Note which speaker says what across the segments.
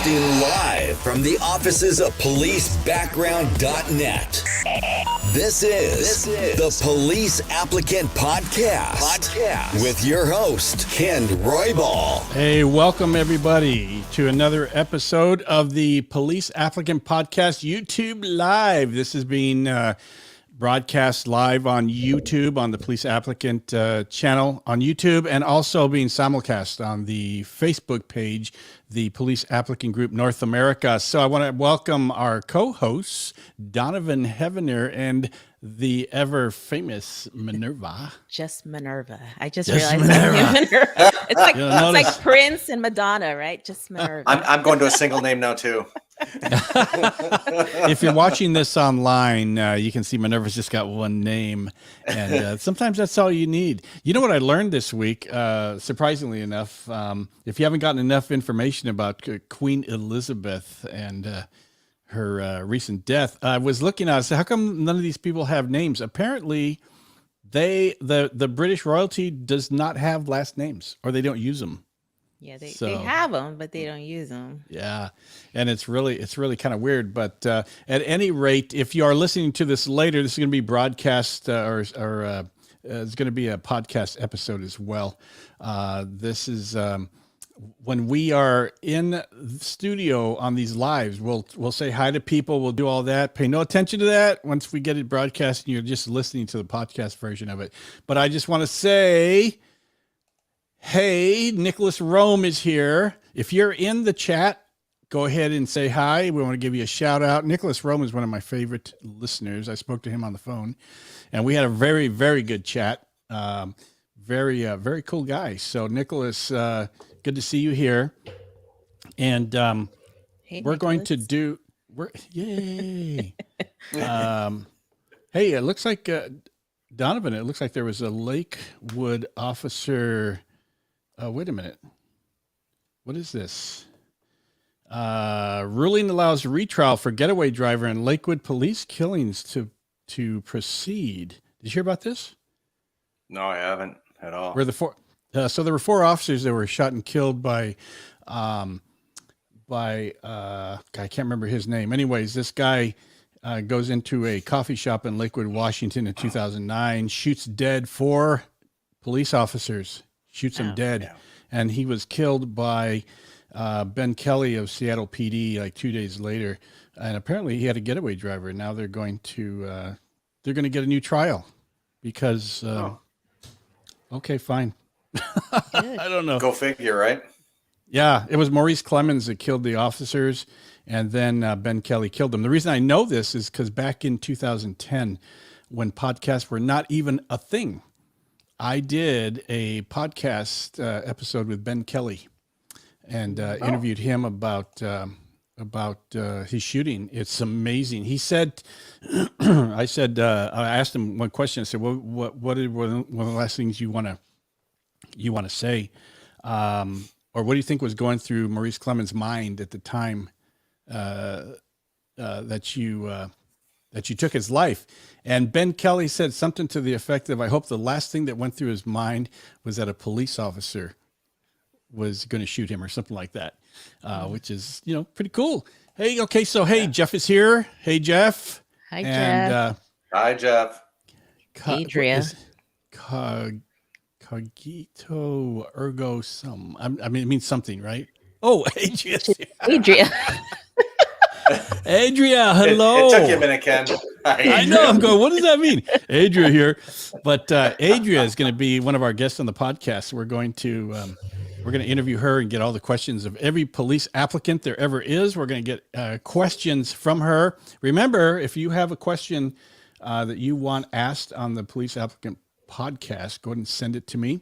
Speaker 1: Broadcasting live from the offices of policebackground.net. This is the Police Applicant Podcast with your host, Ken Roybal.
Speaker 2: Hey, welcome everybody to another episode of the Police Applicant Podcast YouTube Live. This is being broadcast live on YouTube, on the Police Applicant channel on YouTube, and also being simulcast on the Facebook page, the Police Applicant Group North America. So I want to welcome our co-hosts, Donovan Heavener and the ever famous Minerva.
Speaker 3: Just Minerva. I just realized Minerva. It's like Prince and Madonna, right? Just Minerva.
Speaker 4: I'm going to a single name now too.
Speaker 2: If you're watching this online, you can see Minerva's just got one name, and sometimes that's all you need. You know what I learned this week, surprisingly enough, if you haven't gotten enough information about Queen Elizabeth and her recent death, I was looking at it, so how come none of these people have names? Apparently, the British royalty does not have last names, or they don't use them.
Speaker 3: Yeah, they have them, but they don't use them.
Speaker 2: Yeah, and it's really kind of weird. But at any rate, if you are listening to this later, this is going to be broadcast or it's going to be a podcast episode as well. This is when we are in the studio on these lives. We'll say hi to people. We'll do all that. Pay no attention to that once we get it broadcast, and you're just listening to the podcast version of it. But I just want to say, hey, Nicholas Rome is here. If you're in the chat, go ahead and say hi. We want to give you a shout out. Nicholas Rome is one of my favorite listeners. I spoke to him on the phone, and we had a very, very good chat. Very cool guy. So Nicholas, good to see you here. And
Speaker 3: Hey,
Speaker 2: we're
Speaker 3: Nicholas.
Speaker 2: going to do, yay. Hey, it looks like, Donovan, it looks like there was a Lakewood officer. Wait a minute. What is this? Ruling allows retrial for getaway driver and Lakewood police killings to proceed. Did you hear about this?
Speaker 4: No, I haven't at all.
Speaker 2: Where so there were four officers that were shot and killed by I can't remember his name. Anyways, this guy goes into a coffee shop in Lakewood, Washington in 2009, shoots dead four police officers. Shoots him dead. Yeah. And he was killed by Ben Kelly of Seattle PD like 2 days later. And apparently he had a getaway driver. Now they're going to get a new trial because, okay, fine. I don't know.
Speaker 4: Go figure, right?
Speaker 2: Yeah, it was Maurice Clemens that killed the officers, and then Ben Kelly killed them. The reason I know this is because back in 2010, when podcasts were not even a thing, I did a podcast episode with Ben Kelly and interviewed him about his shooting. It's amazing. He said, I asked him one question. I said, well, what are one of the last things you want to say? Or what do you think was going through Maurice Clemens' mind at the time that you took his life? And Ben Kelly said something to the effect of, I hope the last thing that went through his mind was that a police officer was going to shoot him or something like that, which is, pretty cool. Hey, okay. So, hey, Jeff is here. Hey, Jeff.
Speaker 3: Hi, Jeff.
Speaker 4: Hi, Jeff.
Speaker 3: Adria.
Speaker 2: Cogito ergo sum. It means something, right? Oh, Adria.
Speaker 3: Adria.
Speaker 2: Adria, hello.
Speaker 4: It took you a minute, Ken.
Speaker 2: I know. I'm going, what does that mean? Adria here. But Adria is going to be one of our guests on the podcast. We're going to interview her and get all the questions of every police applicant there ever is. We're going to get questions from her. Remember, if you have a question that you want asked on the Police Applicant Podcast, go ahead and send it to me.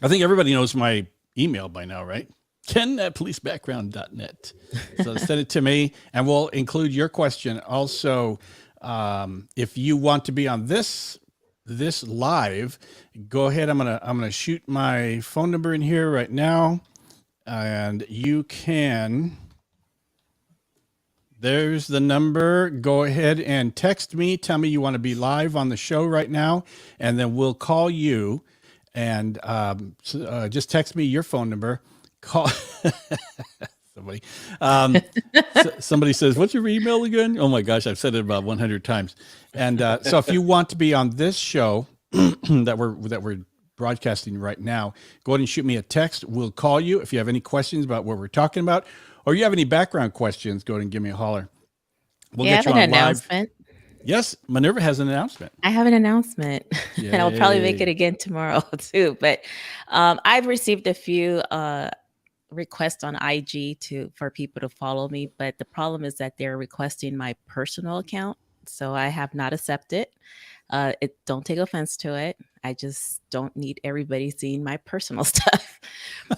Speaker 2: I think everybody knows my email by now, right? Ken@policebackground.net. So send it to me, and we'll include your question. Also, if you want to be on this live, go ahead. I'm gonna shoot my phone number in here right now, and you can. There's the number. Go ahead and text me. Tell me you want to be live on the show right now, and then we'll call you. And just text me your phone number. Call. So somebody. Somebody says, "What's your email again?" Oh my gosh, I've said it about 100 times. And so, if you want to be on this show that we're broadcasting right now, go ahead and shoot me a text. We'll call you if you have any questions about what we're talking about, or you have any background questions. Go ahead and give me a holler. We'll
Speaker 3: get you on an announcement.
Speaker 2: Yes, Minerva has an announcement.
Speaker 3: I have an announcement, and I'll probably make it again tomorrow too. But I've received a few requests on IG for people to follow me, but the problem is that they're requesting my personal account, so I have not accepted. Don't take offense to it. I just don't need everybody seeing my personal stuff.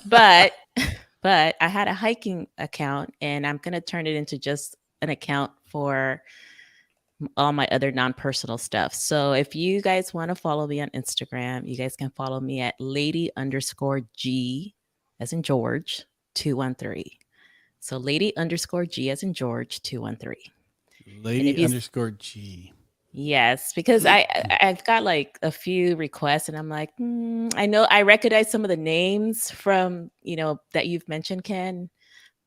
Speaker 3: But I had a hiking account, and I'm gonna turn it into just an account for all my other non-personal stuff. So if you guys want to follow me on Instagram, you guys can follow me at lady_G as in George 213. So lady_G as in George 213.
Speaker 2: Lady_G.
Speaker 3: Yes, because I've got like a few requests, and I'm like, I know I recognize some of the names from that you've mentioned, Ken,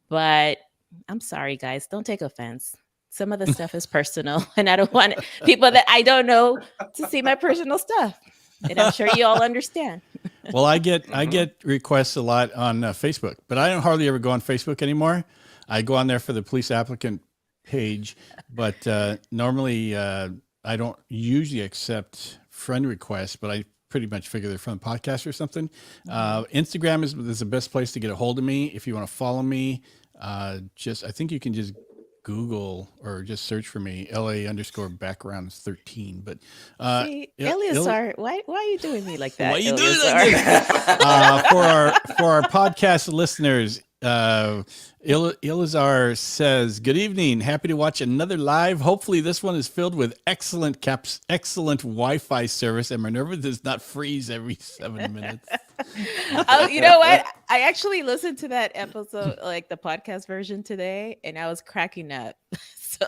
Speaker 3: but I'm sorry, guys, don't take offense. Some of the stuff is personal, and I don't want people that I don't know to see my personal stuff. And I'm sure you all understand.
Speaker 2: Well, I get requests a lot on Facebook, but I don't hardly ever go on Facebook anymore. I go on there for the police applicant page, but normally I don't usually accept friend requests, but I pretty much figure they're from the podcast or something. Instagram is the best place to get a hold of me. If you want to follow me, I think you can just Google or just search for me, LA_backgrounds 13. But
Speaker 3: Eleazar, why are you doing me like that?
Speaker 2: Why are you doing that? For our podcast listeners, Eleazar says, "Good evening. Happy to watch another live. Hopefully this one is filled with excellent Wi-Fi service, and Minerva does not freeze every 7 minutes."
Speaker 3: You know what? I actually listened to that episode, like the podcast version today, and I was cracking up. So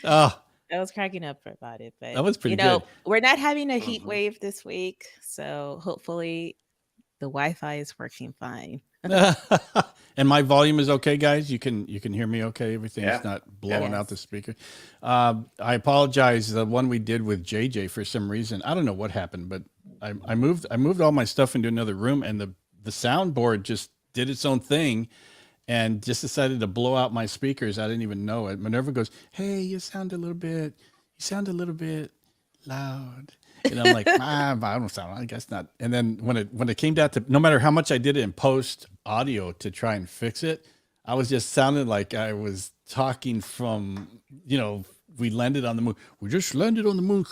Speaker 3: I was cracking up about it. But
Speaker 2: that was pretty good.
Speaker 3: We're not having a heat wave this week, so hopefully the Wi-Fi is working fine.
Speaker 2: And my volume is okay, guys. You can hear me okay. Everything's not blowing out the speaker. I apologize. The one we did with JJ, for some reason, I don't know what happened, but I moved all my stuff into another room, and the soundboard just did its own thing and just decided to blow out my speakers. I didn't even know it. Minerva goes, "Hey, you sound a little bit loud." And I'm like, I don't sound, I guess not. And then when it came down to, no matter how much I did it in post audio to try and fix it, I was just sounding like I was talking from, we landed on the moon. We just landed on the moon.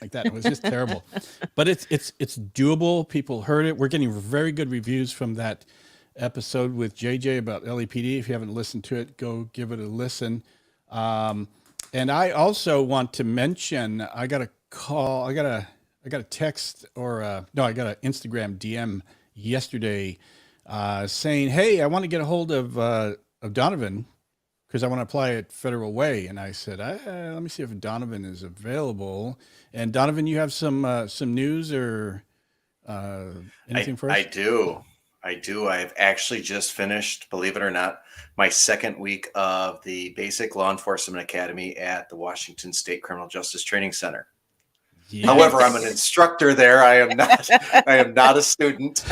Speaker 2: Like that. It was just terrible. But it's doable. People heard it. We're getting very good reviews from that episode with JJ about LAPD. If you haven't listened to it, go give it a listen. And I also want to mention, I got a text I got an Instagram DM yesterday saying, "Hey, I want to get a hold of Donovan because I want to apply at Federal Way." And I said, "Let me see if Donovan is available." And Donovan, you have some news or anything for us?
Speaker 4: I do. I've actually just finished, believe it or not, my second week of the Basic Law Enforcement Academy at the Washington State Criminal Justice Training Center. Yes. However, I'm an instructor there. I am not a student.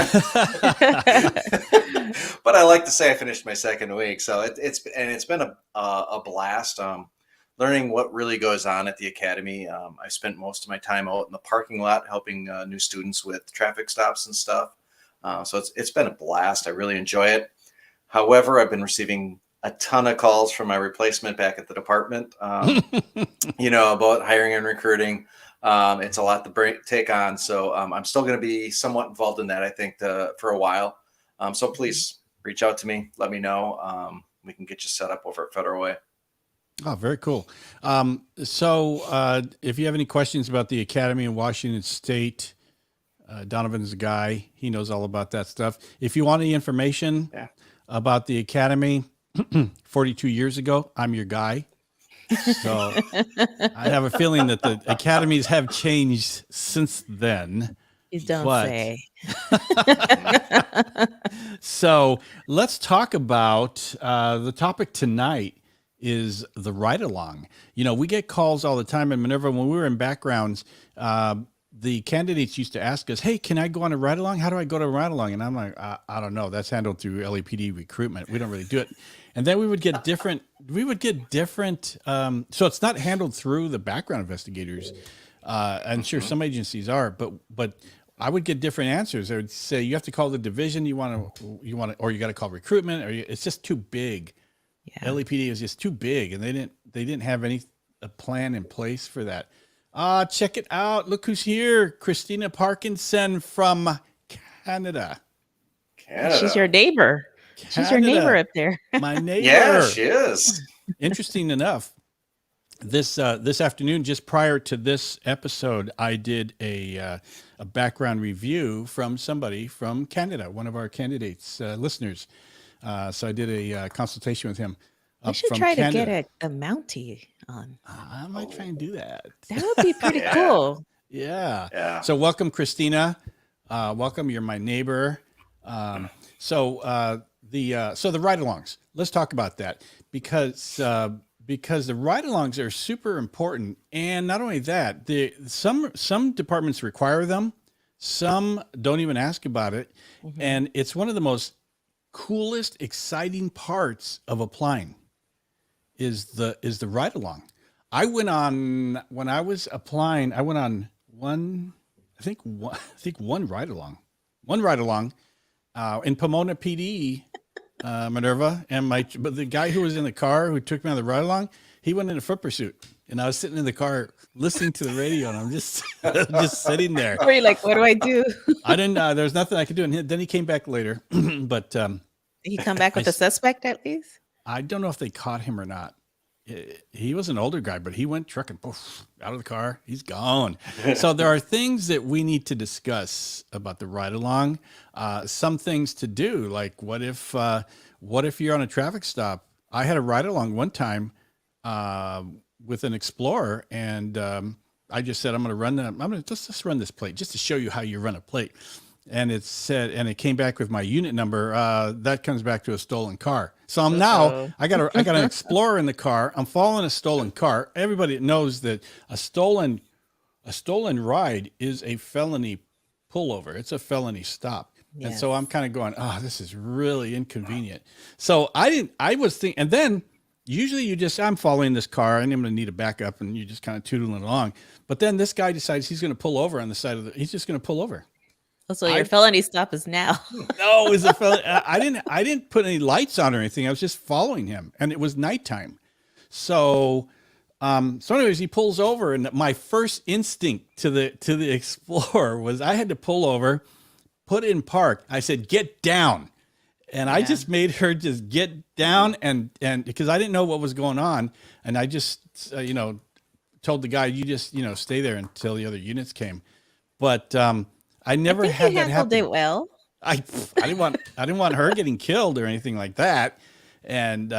Speaker 4: But I like to say I finished my second week. So it's been a blast. Learning what really goes on at the academy. I spent most of my time out in the parking lot helping new students with traffic stops and stuff. So it's been a blast. I really enjoy it. However, I've been receiving a ton of calls from my replacement back at the department, about hiring and recruiting. It's a lot to take on. So I'm still going to be somewhat involved in that, I think, for a while. So please reach out to me. Let me know. We can get you set up over at Federal Way.
Speaker 2: Oh, very cool. So if you have any questions about the Academy in Washington State, Donovan is a guy. He knows all about that stuff. If you want any information about the Academy, 42 years ago, I'm your guy. So I have a feeling that the academies have changed since then.
Speaker 3: You don't
Speaker 2: But
Speaker 3: say.
Speaker 2: so let's talk about the topic tonight is the ride along. We get calls all the time in Minerva when we were in backgrounds. The candidates used to ask us, "Hey, can I go on a ride along? How do I go to a ride along?" And I'm like, I don't know. That's handled through LAPD recruitment. We don't really do it. And then we would get different. So it's not handled through the background investigators. I'm sure some agencies are, but I would get different answers. They would say you have to call the division. You want to, or you got to call recruitment, or it's just too big.
Speaker 3: Yeah.
Speaker 2: LAPD is just too big, and they didn't have a plan in place for that. Check it out. Look who's here. Christina Parkinson from Canada.
Speaker 3: She's your neighbor. She's your neighbor up there.
Speaker 2: My neighbor.
Speaker 4: Yeah, she is.
Speaker 2: Interesting enough, this afternoon, just prior to this episode, I did a background review from somebody from Canada, one of our candidates, listeners. So I did a consultation with him.
Speaker 3: We should try to get a Mountie on.
Speaker 2: I might try and do that.
Speaker 3: That would be pretty cool.
Speaker 2: Yeah. So welcome, Christina. Welcome. You're my neighbor. So the ride-alongs. Let's talk about that because the ride-alongs are super important, and not only that, some departments require them, some don't even ask about it, and it's one of the most coolest, exciting parts of applying is the ride-along. When I was applying, I went on one ride-along in Pomona PD. Minerva, but the guy who was in the car who took me on the ride along, he went in a foot pursuit, and I was sitting in the car listening to the radio, and I'm just just sitting there.
Speaker 3: Were you like, what do I do?
Speaker 2: I didn't. There's nothing I could do, and then he came back later. But
Speaker 3: did he come back with a suspect at least?
Speaker 2: I don't know if they caught him or not. He was an older guy, but he went trucking, poof, out of the car. He's gone. So there are things that we need to discuss about the ride along. Some things to do, like what if you're on a traffic stop? I had a ride along one time with an Explorer, and I just said I'm going to just run this plate just to show you how you run a plate. And it said, and it came back with my unit number. That comes back to a stolen car. So I got an Explorer in the car. I'm following a stolen car. Everybody knows that a stolen ride is a felony pullover. It's a felony stop. Yes. And so I'm kind of going, this is really inconvenient. So I was thinking, and then usually I'm following this car and I'm going to need a backup, and you just kind of tootling along. But then this guy decides he's going to pull over on the side he's just going to pull over.
Speaker 3: So your felony stop is now.
Speaker 2: No, it's a felony. I didn't put any lights on or anything. I was just following him, and it was nighttime. So anyways, he pulls over, and my first instinct to the Explorer was I had to pull over, put it in park. I said, "Get down," and I just made her just get down, and because I didn't know what was going on, and I just told the guy, "You just stay there until the other units came," but. I never had that happen.
Speaker 3: It well.
Speaker 2: I didn't want her getting killed or anything like that. And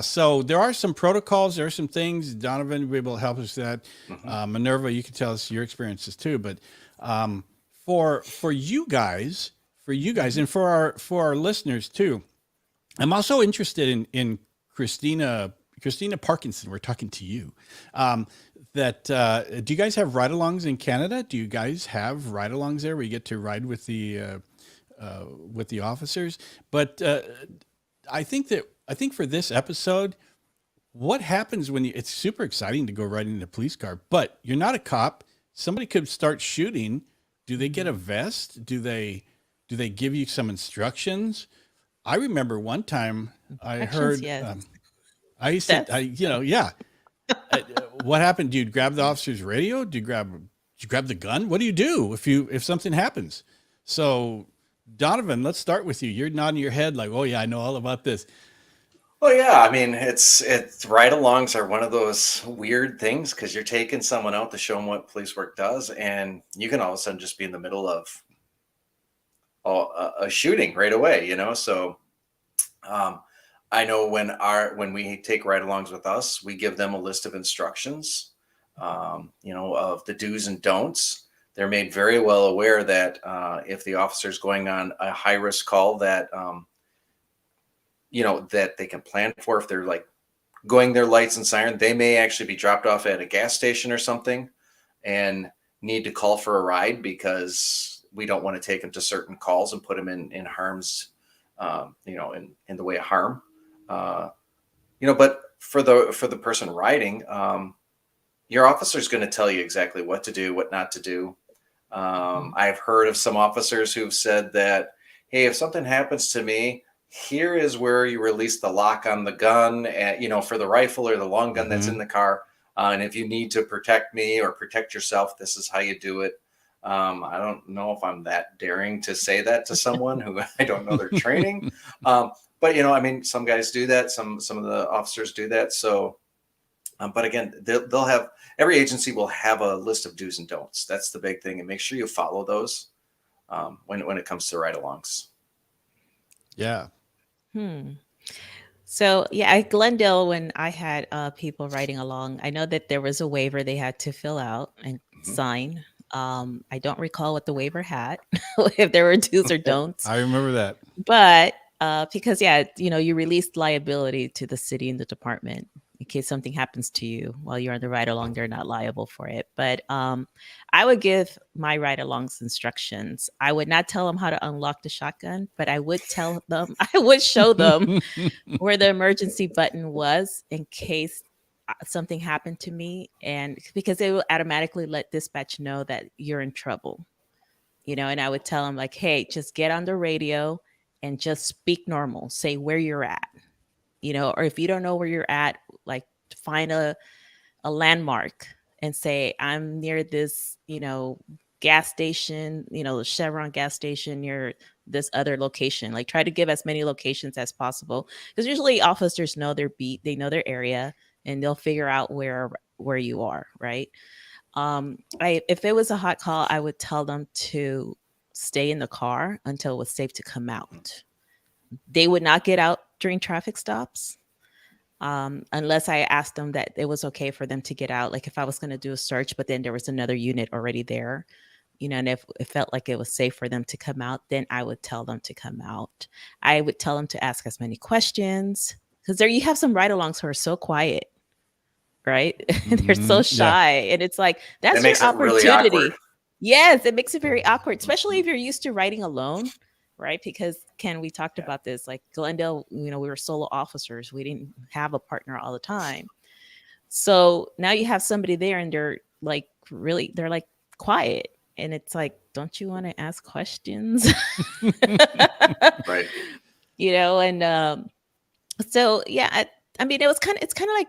Speaker 2: so there are some protocols. There are some things. Donovan will be able to help us with that. Minerva, you can tell us your experiences too. But for you guys, and for our listeners too, I'm also interested in Christina Parkinson. We're talking to you. Do you guys have ride-alongs in Canada? Do you guys have ride-alongs there where you get to ride with the officers? But I think for this episode, what happens when it's super exciting to go right in a police car, but you're not a cop. Somebody could start shooting. Do they get a vest? Do they give you some instructions? I remember one time I heard.
Speaker 3: Yes.
Speaker 2: I used to, what happened? Do you grab the officer's radio? Do you grab the gun? What do you do if something happens? So, Donovan, let's start with you. You're nodding your head like, oh yeah, I know all about this.
Speaker 4: Well, yeah, I mean, it's ride-alongs are one of those weird things because you're taking someone out to show them what police work does, and you can all of a sudden just be in the middle of a shooting right away, So, I know when we take ride-alongs with us, we give them a list of instructions, of the do's and don'ts they're made very well aware that if the officer is going on a high risk call that, that they can plan for. If they're like going their lights and siren, they may actually be dropped off at a gas station or something and need to call for a ride because we don't want to take them to certain calls and put them in harm's, in the way of harm. But for the person riding, your officer is going to tell you exactly what to do, what not to do. I've heard of some officers who've said that, hey, if something happens to me, here is where you release the lock on the gun, for the rifle or the long gun that's in the car. And if you need to protect me or protect yourself, this is how you do it. I don't know if I'm that daring to say that to someone who I don't know their training. But some guys do that. Some of the officers do that. So, but again, they'll have, every agency will have a list of do's and don'ts. That's the big thing, and make sure you follow those when it comes to ride-alongs.
Speaker 2: Yeah.
Speaker 3: So yeah, at Glendale, when I had people riding along, I know that there was a waiver they had to fill out and sign. I don't recall what the waiver had, if there were do's or don'ts.
Speaker 2: I remember that.
Speaker 3: But because you released liability to the city and the department in case something happens to you while you're on the ride along, they're not liable for it. But I would give my ride alongs instructions. I would not tell them how to unlock the shotgun, but I would tell them, I would show them where the emergency button was in case something happened to me. And because it will automatically let dispatch know that you're in trouble, and I would tell them like, hey, just get on the radio and just speak normal, say where you're at, or if you don't know where you're at, like find a landmark and say, I'm near this, gas station, the Chevron gas station near this other location. Like try to give as many locations as possible. Because usually officers know their beat, they know their area, and they'll figure out where you are, right? If it was a hot call, I would tell them to stay in the car until it was safe to come out. They would not get out during traffic stops unless I asked them that it was okay for them to get out. Like if I was going to do a search, but then there was another unit already there, and if it felt like it was safe for them to come out, then I would tell them to come out. I would tell them to ask as many questions, because there you have some ride-alongs who are so quiet, right? They're so shy. And it's like, that's your opportunity. Really, yes, it makes it very awkward, especially if you're used to riding alone, right? Because Ken, we talked about this, like Glendale, we were solo officers. We didn't have a partner all the time. So now you have somebody there and they're like, really, they're like quiet. And it's like, don't you want to ask questions?
Speaker 4: Right.
Speaker 3: And so, yeah, I mean, it's kind of like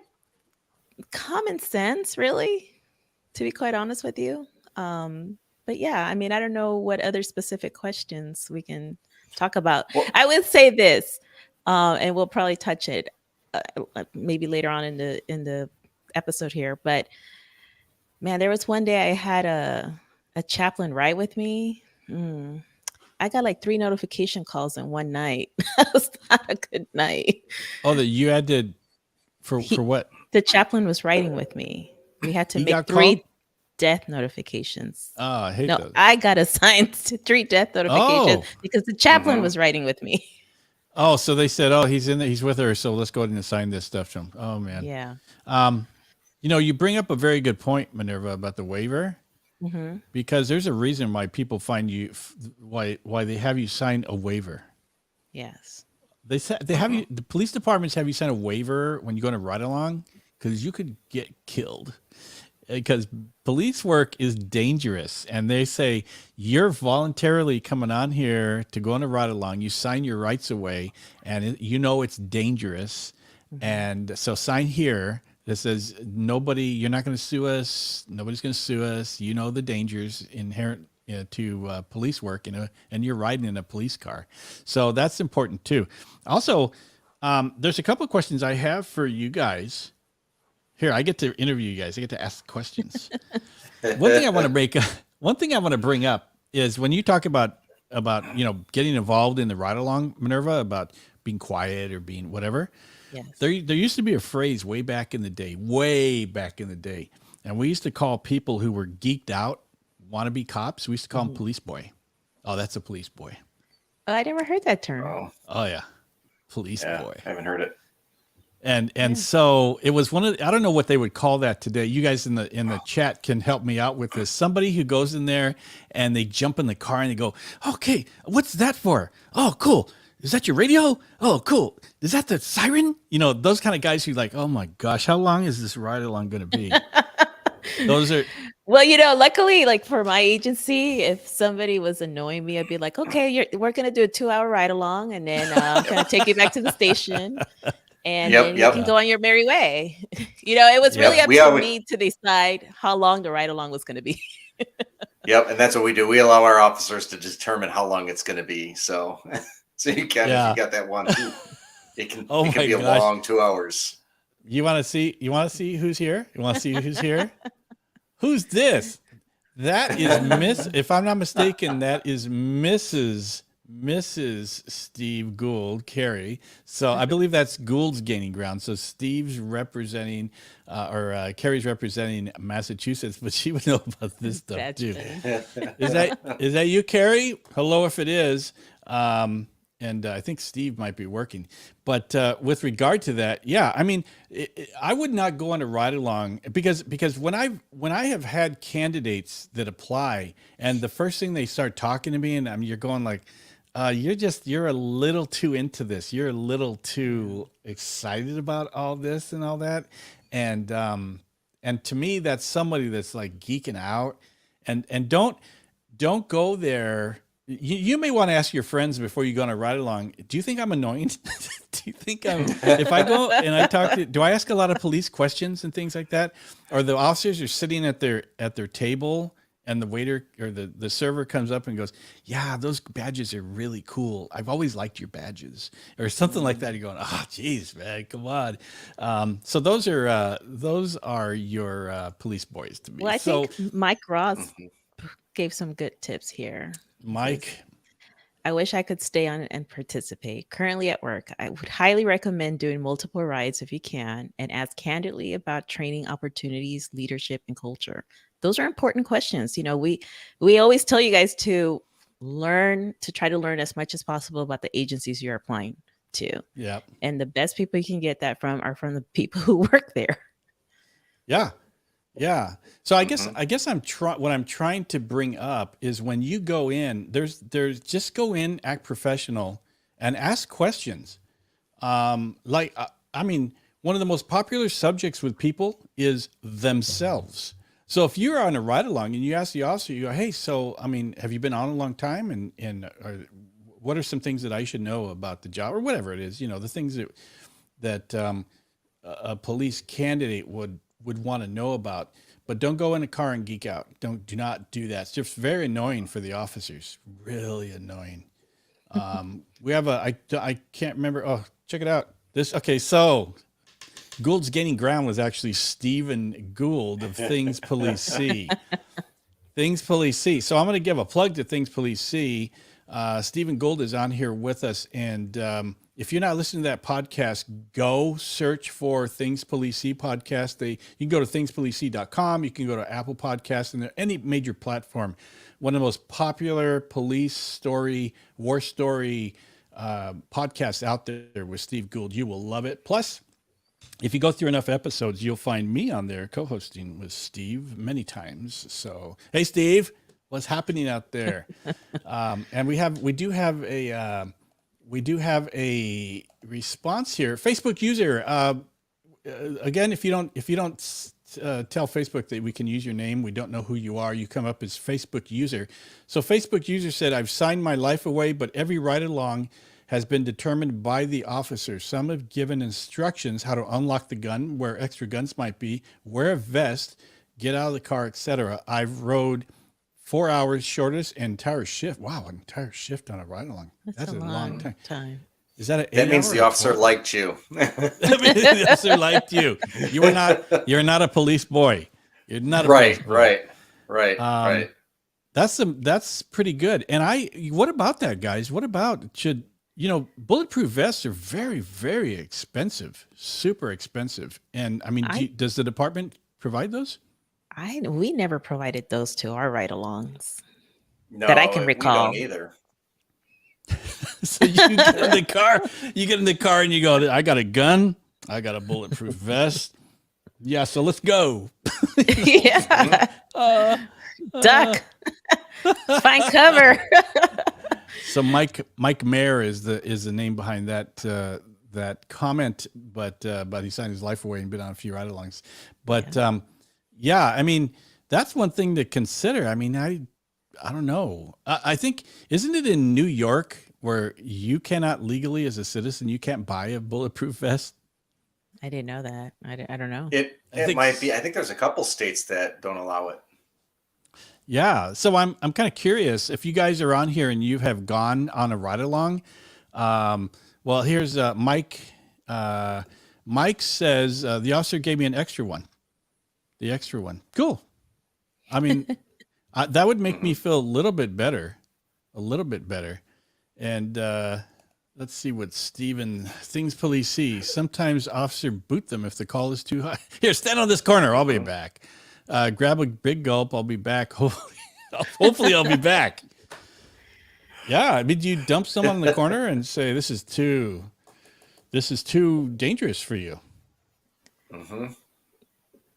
Speaker 3: common sense, really, to be quite honest with you. But yeah, I mean, I don't know what other specific questions we can talk about. Well, I would say this, and we'll probably touch it maybe later on in the episode here. But man, there was one day I had a chaplain ride with me. I got like 3 notification calls in one night. That was not a good night.
Speaker 2: Oh, that you had to for what?
Speaker 3: The chaplain was riding with me. We had to make 3 death notifications.
Speaker 2: Oh, I hate those.
Speaker 3: I got assigned to 3 death notifications because the chaplain was riding with me.
Speaker 2: Oh, so they said, "Oh, he's in there, he's with her, so let's go ahead and assign this stuff to him." Oh man.
Speaker 3: Yeah.
Speaker 2: You bring up a very good point, Minerva, about the waiver, because there's a reason why people find you, why they have you sign a waiver.
Speaker 3: Yes.
Speaker 2: They have you. The police departments have you sign a waiver when you go on a ride along, because you could get killed. Because police work is dangerous, and they say you're voluntarily coming on here to go on a ride along. You sign your rights away, and it's dangerous, and so sign here that says you're not going to sue us. Nobody's going to sue us. You know the dangers inherent to police work, and you're riding in a police car, so that's important too. Also, there's a couple of questions I have for you guys. Here, I get to interview you guys. I get to ask questions. One thing I want to bring up is when you talk about getting involved in the ride along, Minerva, about being quiet or being whatever.
Speaker 3: Yes.
Speaker 2: There used to be a phrase way back in the day, and we used to call people who were geeked out wannabe cops. We used to call him
Speaker 3: Mhm.
Speaker 2: police boy. Oh, that's a police boy.
Speaker 3: Oh, I never heard that term.
Speaker 4: Oh,
Speaker 2: Oh yeah, police
Speaker 4: yeah,
Speaker 2: boy.
Speaker 4: I haven't heard it.
Speaker 2: And
Speaker 3: Yeah.
Speaker 2: so it was one of I don't know what they would call that today. You guys in the chat can help me out with this. Somebody who goes in there and they jump in the car and they go, "Okay, what's that for? Oh, cool. Is that your radio? Oh, cool. Is that the siren?" You know, those kind of guys who like, "Oh my gosh, how long is this ride along going to be?" Those are
Speaker 3: Well, luckily, like for my agency, if somebody was annoying me, I'd be like, "Okay, we're gonna do a 2-hour ride along, and then I'm gonna take you back to the station, and
Speaker 4: Yep,
Speaker 3: then you
Speaker 4: yep.
Speaker 3: can go on your merry way." It was really
Speaker 2: Yeah.
Speaker 3: up
Speaker 4: We
Speaker 3: to
Speaker 4: always-
Speaker 3: me to decide how long the ride along was going to be.
Speaker 4: Yep, and that's what we do. We allow our officers to determine how long it's going to be. So, so you can,
Speaker 2: Yeah.
Speaker 4: if you got that one, it can,
Speaker 2: Oh
Speaker 4: it can
Speaker 2: my
Speaker 4: be a
Speaker 2: gosh.
Speaker 4: long 2 hours.
Speaker 2: You want to see who's here? You want to see who's here? Who's this? That is Miss, if I'm not mistaken, that is Mrs. Steve Gould, Carrie. So I believe that's Gould's gaining ground. So Steve's representing, Carrie's representing Massachusetts, but she would know about this stuff
Speaker 3: That's
Speaker 2: too.
Speaker 3: funny.
Speaker 2: Is that you, Carrie? Hello, if it is. And I think Steve might be working. But with regard to that, yeah, I mean, I would not go on a ride along because when I have had candidates that apply and the first thing they start talking to me and you're going like, you're a little too into this. You're a little too excited about all this and all that. And to me, that's somebody that's like geeking out and don't go there. You may want to ask your friends before you go on a ride along. Do you think I'm annoying? Do you think if I go and I talk do I ask a lot of police questions and things like that? Or the officers are sitting at their table and the waiter or the server comes up and goes, "Yeah, those badges are really cool. I've always liked your badges," or something like that. You're going, "Oh, geez, man, come on." So those are your police boys to me.
Speaker 3: Well, I
Speaker 2: so
Speaker 3: think Mike Ross gave some good tips here.
Speaker 2: Mike.
Speaker 3: I wish I could stay on and participate. Currently at work, I would highly recommend doing multiple rides if you can and ask candidly about training opportunities, leadership, and culture. Those are important questions. We always tell you guys to try to learn as much as possible about the agencies you're applying to.
Speaker 2: Yeah.
Speaker 3: And the best people you can get that from are from the people who work there.
Speaker 2: Yeah. Yeah. So I guess what I'm trying to bring up is when you go in, there's just go in, act professional and ask questions. I mean, one of the most popular subjects with people is themselves. So if you're on a ride along and you ask the officer, you go, "Hey, so, I mean, have you been on a long time? And what are some things that I should know about the job," or whatever it is, the things that a police candidate would want to know about. But don't go in a car and geek out. Do not do that. It's just very annoying for the officers. Really annoying. We have I can't remember. Oh, check it out. So Gould's gaining ground was actually Stephen Gould of Things Police See. Things Police See. So I'm going to give a plug to Things Police See. Stephen Gould is on here with us. And if you're not listening to that podcast, go search for Things Police See podcast. You can go to thingspolicesee.com. You can go to Apple Podcasts and any major platform. One of the most popular police story, war story podcasts out there with Steve Gould. You will love it. Plus, if you go through enough episodes, you'll find me on there co-hosting with Steve many times. So, hey, Steve, what's happening out there? And we do have a response here. Facebook user. Again, if you don't tell Facebook that we can use your name, we don't know who you are. You come up as Facebook user. So Facebook user said, "I've signed my life away, but every ride along has been determined by the officer. Some have given instructions how to unlock the gun, where extra guns might be, wear a vest, get out of the car, etc. I've rode 4 hours, shortest entire shift." Wow, an entire shift on a ride along. That's a long time. Is that
Speaker 4: That means the officer liked you.
Speaker 2: That means the officer liked you. You're not a police boy. You're not a police boy.
Speaker 4: Right.
Speaker 2: That's pretty good. And what about that, guys? What about bulletproof vests are very, very expensive, super expensive. And I mean, does the department provide those?
Speaker 3: We never provided those to our ride-alongs
Speaker 4: No,
Speaker 3: that I can
Speaker 4: we don't
Speaker 3: recall.
Speaker 4: either.
Speaker 2: So you get in the car, and you go, I got a gun, I got a bulletproof vest. Yeah, so let's go.
Speaker 3: Yeah. Duck. Find cover.
Speaker 2: So Mike Mayer is the name behind that comment, but he signed his life away and been on a few ride-alongs. But yeah, I mean, that's one thing to consider. I mean, I don't know. I think, isn't it in New York where you cannot legally, as a citizen, you can't buy a bulletproof vest?
Speaker 3: I didn't know that. I don't know.
Speaker 4: It might be. I think there's a couple states that don't allow it.
Speaker 2: Yeah. So I'm kind of curious if you guys are on here and you have gone on a ride along. Well, here's Mike. Mike says the officer gave me an extra one. The extra one. Cool. I mean, that would make me feel a little bit better. And let's see what Steven, things police see. Sometimes officer boot them if the call is too high. Here, stand on this corner. I'll be back. Grab a big gulp. I'll be back. Hopefully I'll be back. Yeah. I mean, do you dump someone in the corner and say, this is too dangerous for you?
Speaker 4: Mm-hmm.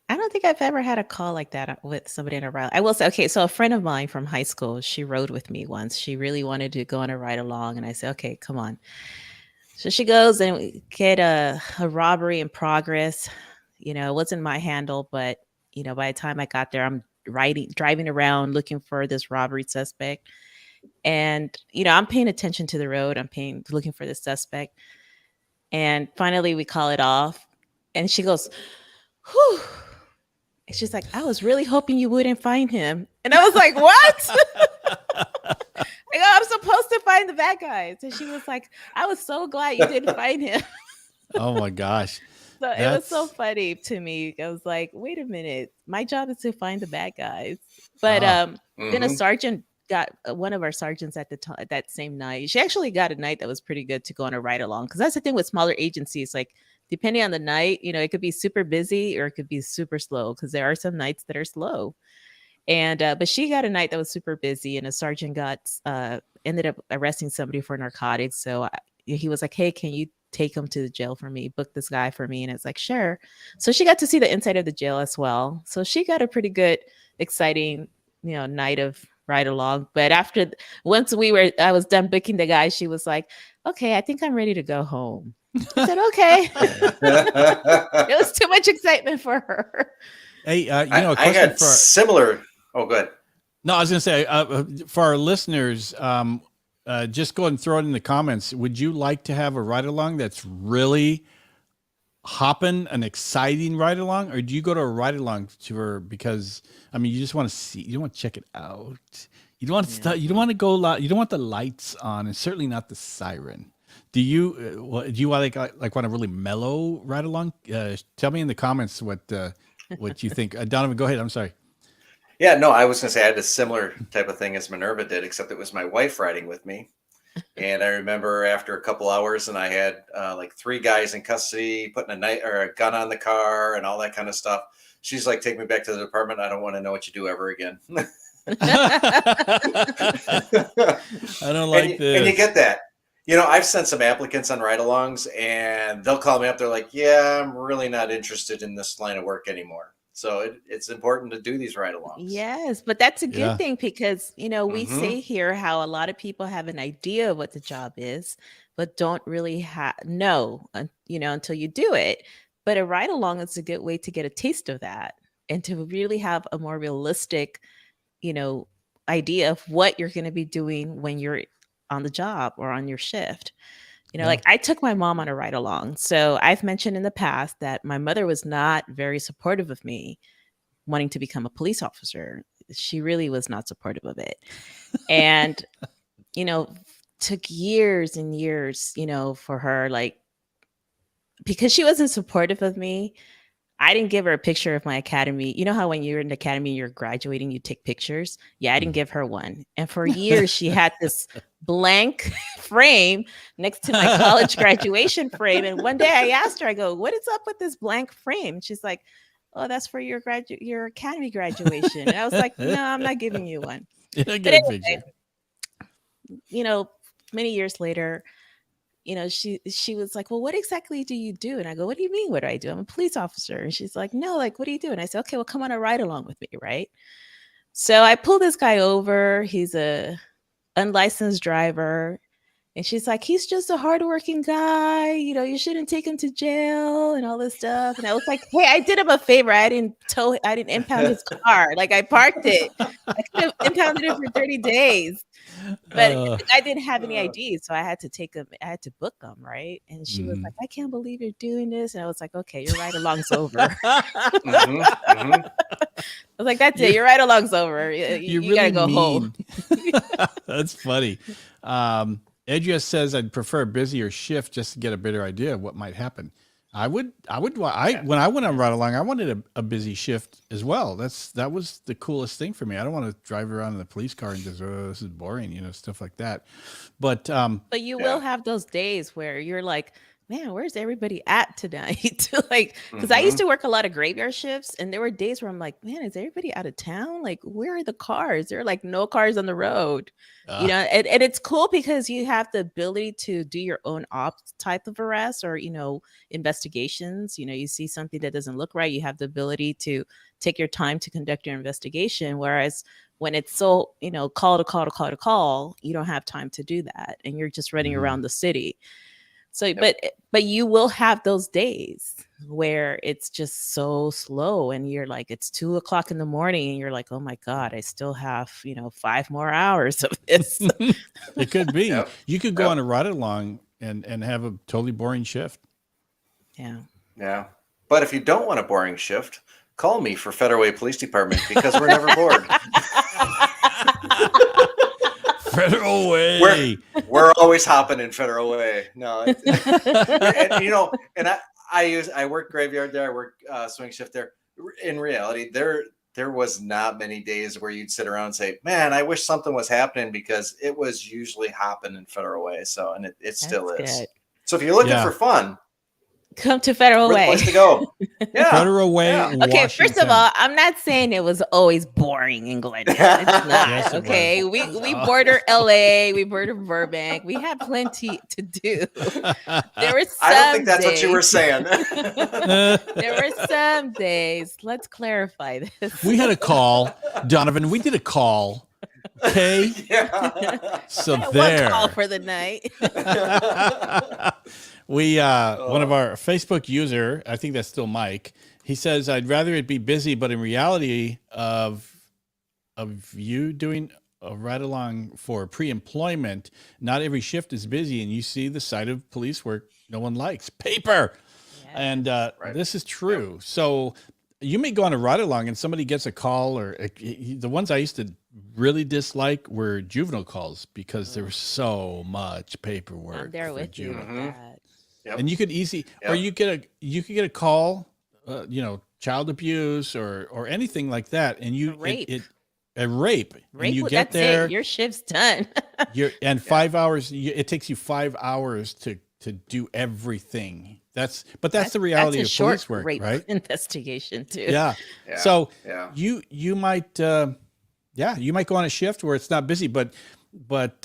Speaker 3: I don't think I've ever had a call like that with somebody in a ride. I will say, okay, so a friend of mine from high school, she rode with me once. She really wanted to go on a ride along, and I said, okay, come on. So she goes and we get a robbery in progress. You know, it wasn't my handle, but you know, by the time I got there, I'm driving around looking for this robbery suspect. And, you know, I'm paying attention to the road. Looking for the suspect. And finally we call it off. And she goes, whew. And she's like, I was really hoping you wouldn't find him. And I was like, what? I go, I'm supposed to find the bad guys. And she was like, I was so glad you didn't find him.
Speaker 2: Oh my gosh.
Speaker 3: So it was so funny to me. I was like, wait a minute. My job is to find the bad guys. But then a sergeant got one of our sergeants at the time that same night. She actually got a night that was pretty good to go on a ride along. Because that's the thing with smaller agencies. Like, depending on the night, you know, it could be super busy or it could be super slow, because there are some nights that are slow. And but she got a night that was super busy, and a sergeant ended up arresting somebody for narcotics. So he was like, hey, can you take him to the jail for me, book this guy for me? And it's like, sure. So she got to see the inside of the jail as well. So she got a pretty good, exciting, you know, night of ride along. But once I was done booking the guy, she was like, okay, I think I'm ready to go home. I said, okay. It was too much excitement for her.
Speaker 2: Hey, you know,
Speaker 4: I had similar. Oh, good.
Speaker 2: No, I was going to say, for our listeners, just go ahead and throw it in the comments. Would you like to have a ride along that's really hopping, an exciting ride along, or do you go to a ride along tour because, I mean, you just want to see, you want to check it out. You don't want you don't want to go loud. You don't want the lights on, and certainly not the siren. Do you want want a really mellow ride along? Tell me in the comments what you think. Donovan, go ahead. I'm sorry.
Speaker 4: Yeah, no, I was going to say I had a similar type of thing as Minerva did, except it was my wife riding with me. And I remember after a couple hours, and I had like 3 guys in custody, putting a gun on the car and all that kind of stuff. She's like, take me back to the department. I don't want to know what you do ever again.
Speaker 2: I don't like this.
Speaker 4: And you get that. You know, I've sent some applicants on ride-alongs, and they'll call me up. They're like, yeah, I'm really not interested in this line of work anymore. So it's important to do these ride-alongs.
Speaker 3: Yes, but that's a good thing, because, you know, we say here how a lot of people have an idea of what the job is, but don't really know, you know, until you do it. But a ride-along is a good way to get a taste of that and to really have a more realistic, you know, idea of what you're going to be doing when you're on the job or on your shift. You know, like I took my mom on a ride along. So I've mentioned in the past that my mother was not very supportive of me wanting to become a police officer. She really was not supportive of it. And, you know, took years and years, you know, for her, like, because she wasn't supportive of me. I didn't give her a picture of my academy. You know how when you're in the academy, you're graduating, you take pictures? Yeah, I didn't give her one. And for years, she had this blank frame next to my college graduation frame. And one day I asked her, I go, what is up with this blank frame? And she's like, "Oh, that's for your academy graduation." And I was like, "No, I'm not giving you one."
Speaker 2: I
Speaker 3: But
Speaker 2: get a
Speaker 3: anyway,
Speaker 2: picture.
Speaker 3: you know, many years later, she was like, "Well, what exactly do you do?" And I go, "What do you mean? What do I do? I'm a police officer." And she's like, "No, like, what do you do?" And I said, "Okay, well, come on a ride along with me, right?" So I pull this guy over. He's a unlicensed driver. And she's like, "He's just a hardworking guy. You shouldn't take him to jail and all this stuff." And I was like, "Hey, I did him a favor. I didn't impound his car. Like, I parked it. I could have impounded it for 30 days." But
Speaker 2: Uh,
Speaker 3: the guy didn't have any ID, so I had to book him, right? And she was
Speaker 2: mhm.
Speaker 3: like, "I can't believe you're doing this." And I was like, "Okay, your ride along's over."
Speaker 4: Hmm. Hmm.
Speaker 3: I was like, "That's it.
Speaker 2: you
Speaker 3: Your ride along's over. You,
Speaker 2: you're
Speaker 3: you got to
Speaker 2: really
Speaker 3: go home."
Speaker 2: mean. That's funny. Edria says I'd prefer a busier shift just to get a better idea of what might happen. When I went on ride along, I wanted a busy shift as well. That was the coolest thing for me. I don't want to drive around in a police car and just, oh, this is boring, stuff like that. But
Speaker 3: But you will
Speaker 4: Yeah.
Speaker 3: have those days where you're like, "Man, where's everybody at tonight?" Like, because I used
Speaker 4: Hmm.
Speaker 3: to work a lot of graveyard shifts, and there were days where I'm like, "Man, is everybody out of town? Like, where are the cars? There are like no cars on the road."
Speaker 2: uh,
Speaker 3: And it's cool because you have the ability to do your own ops type of arrest or, investigations. You see something that doesn't look right, you have the ability to take your time to conduct your investigation. Whereas when it's so, call to call to call to call, you don't have time to do that. And you're just running
Speaker 2: mhm.
Speaker 3: around the city. So,
Speaker 4: Yep.
Speaker 3: but you will have those days where it's just so slow and you're like, it's 2 o'clock in the morning and you're like, "Oh my God, I still have, 5 more hours of this."
Speaker 2: It could be.
Speaker 4: Yep.
Speaker 2: You could go on
Speaker 4: Yep.
Speaker 2: a ride along and have a totally boring shift.
Speaker 3: Yeah.
Speaker 4: Yeah. But if you don't want a boring shift, call me for Federal Way Police Department because we're never bored.
Speaker 2: Federal
Speaker 4: We're
Speaker 2: Way.
Speaker 4: we're always hopping in Federal Way. No, and I work graveyard there. I work swing shift there. In reality, there was not many days where you'd sit around and say, "Man, I wish something was happening," because it was usually hopping in Federal Way. So, and it still
Speaker 3: That's
Speaker 4: is.
Speaker 3: good.
Speaker 4: So if you're looking
Speaker 2: Yeah.
Speaker 4: for fun,
Speaker 3: Come to Federal
Speaker 4: we're the
Speaker 3: Way.
Speaker 4: place to go. Yeah,
Speaker 2: Federal Way,
Speaker 4: yeah.
Speaker 3: Okay, first of
Speaker 2: Washington.
Speaker 3: all, I'm not saying it was always boring in Glendale. It's not.
Speaker 2: Yes, it was.
Speaker 3: Okay, we
Speaker 2: Oh.
Speaker 3: border LA, we border Burbank. We have plenty to do. There were
Speaker 4: I don't think
Speaker 3: some
Speaker 4: that's what you were
Speaker 3: days.
Speaker 4: saying.
Speaker 3: There were some days. Let's clarify this.
Speaker 2: We had a call, Donovan. We did a call. Okay.
Speaker 4: Yeah.
Speaker 2: So
Speaker 3: One
Speaker 2: there.
Speaker 3: call for the night.
Speaker 2: We one of
Speaker 4: Oh.
Speaker 2: our Facebook user, I think that's still Mike. He says, "I'd rather it be busy, but in reality of you doing a ride along for pre-employment, not every shift is busy, and you see the side of police work no one likes, paper." And
Speaker 4: Right.
Speaker 2: this is true. So you may go on a ride along and somebody gets a call, or the ones I used to really dislike were juvenile calls because there was so much paperwork.
Speaker 3: I'm there
Speaker 2: for
Speaker 3: with you with
Speaker 2: juvenile.
Speaker 3: that.
Speaker 4: Yep.
Speaker 2: And you could or
Speaker 4: Yep.
Speaker 2: you could get a call, child abuse or anything like that, and
Speaker 3: A rape.
Speaker 2: a rape, and
Speaker 3: Rape,
Speaker 2: you get
Speaker 3: that's
Speaker 2: there,
Speaker 3: it. Your shift's done.
Speaker 2: and 5 hours. It takes you 5 hours to do everything. That's the reality
Speaker 3: That's a
Speaker 2: of
Speaker 3: short
Speaker 2: police work,
Speaker 3: rape
Speaker 2: right?
Speaker 3: investigation too.
Speaker 2: Yeah.
Speaker 4: Yeah.
Speaker 2: So
Speaker 4: Yeah.
Speaker 2: you might you might go on a shift where it's not busy, but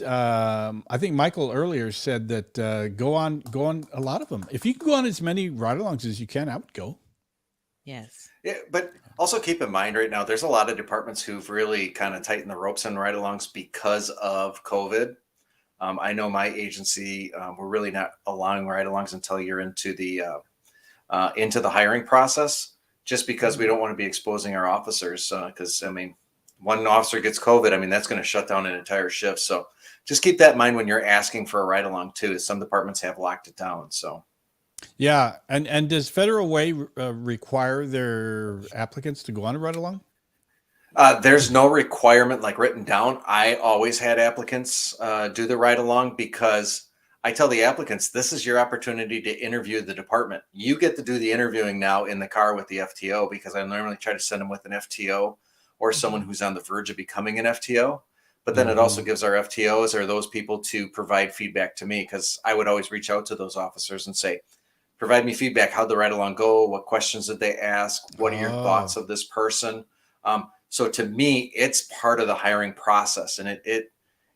Speaker 2: I think Michael earlier said that go on a lot of them. If you can go on as many ride-alongs as you can, I would go.
Speaker 3: Yes.
Speaker 4: Yeah, but also keep in mind right now, there's a lot of departments who've really kind of tightened the ropes on ride-alongs because of COVID. I know my agency, we're really not allowing ride-alongs until you're into the hiring process, just because we don't want to be exposing our officers. Because I mean, one officer gets COVID, I mean that's going to shut down an entire shift. So just keep that in mind when you're asking for a ride-along too. Some departments have locked it down. So.
Speaker 2: Yeah, and does Federal Way require their applicants to go on a ride-along?
Speaker 4: There's no requirement like written down. I always had applicants do the ride along because I tell the applicants, this is your opportunity to interview the department. You get to do the interviewing now in the car with the FTO, because I normally try to send them with an FTO or someone who's on the verge of becoming an FTO. But then it also gives our FTOs or those people to provide feedback to me, because I would always reach out to those officers and say, provide me feedback. How'd the ride along go? What questions did they ask? What are your thoughts of this person? So to me, it's part of the hiring process, and it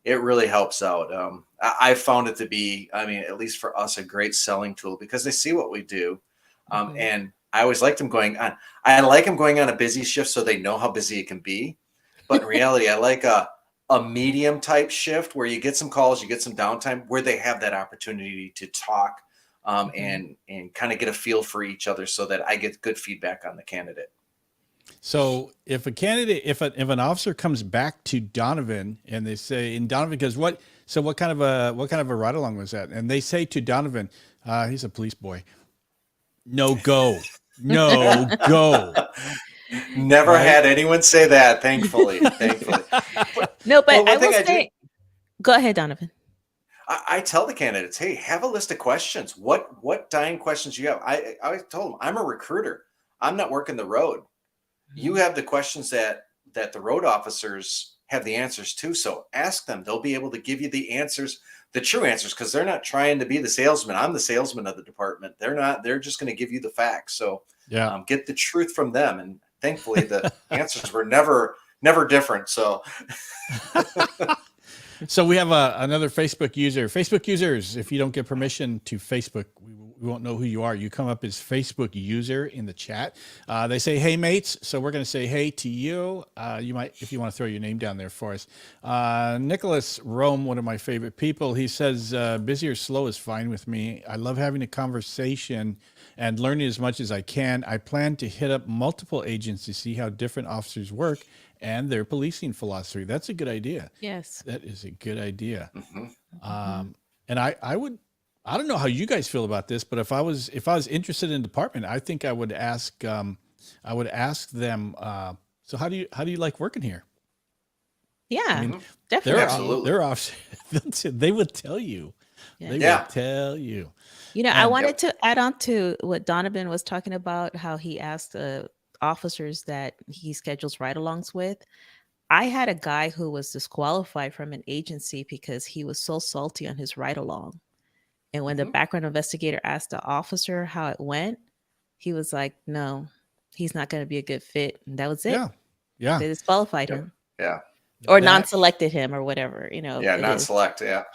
Speaker 4: really helps out. I found it to be, I mean, at least for us, a great selling tool because they see what we do. And I always liked them going on. I like them going on a busy shift so they know how busy it can be. But in reality, I like a medium type shift where you get some calls, you get some downtime where they have that opportunity to talk and kind of get a feel for each other so that I get good feedback on the candidate.
Speaker 2: So if a candidate, if an officer comes back to Donovan and they say, and Donovan goes, what kind of a ride along was that? And they say to Donovan, he's a police boy. No go. No go.
Speaker 4: Never had anyone say that, thankfully.
Speaker 3: No, but I will say, go ahead, Donovan.
Speaker 4: I tell the candidates, hey, have a list of questions. What dying questions you have? I told them, I'm a recruiter. I'm not working the road. You have the questions that the road officers have the answers to. So ask them. They'll be able to give you the answers, the true answers, because they're not trying to be the salesman. I'm the salesman of the department. They're not. They're just going to give you the facts. So get the truth from them. And thankfully, the answers were never different. So.
Speaker 2: So we have another Facebook user. Facebook users, if you don't get permission to Facebook, we won't know who you are. You come up as Facebook user in the chat. They say, hey, mates. So we're going to say hey to you. You might, if you want to throw your name down there for us. Nicholas Rome, one of my favorite people, he says, busy or slow is fine with me. I love having a conversation and learning as much as I can. I plan to hit up multiple agents to see how different officers work and their policing philosophy. That's a good idea.
Speaker 3: Yes.
Speaker 2: That is a good idea. And I don't know how you guys feel about this, but if I was interested in department, I think I would ask them, so how do you like working here?
Speaker 3: Yeah, I mean, definitely.
Speaker 2: They're officers. They would tell you. They would tell you.
Speaker 3: You know, I wanted to add on to what Donovan was talking about, how he asked officers that he schedules ride-alongs with. I had a guy who was disqualified from an agency because he was so salty on his ride-along. And when the background investigator asked the officer how it went, he was like, no, he's not going to be a good fit. And that was it.
Speaker 2: Yeah.
Speaker 3: They disqualified him.
Speaker 4: Yeah.
Speaker 3: Or non-selected him or whatever, Yeah,
Speaker 4: non-select. Yeah.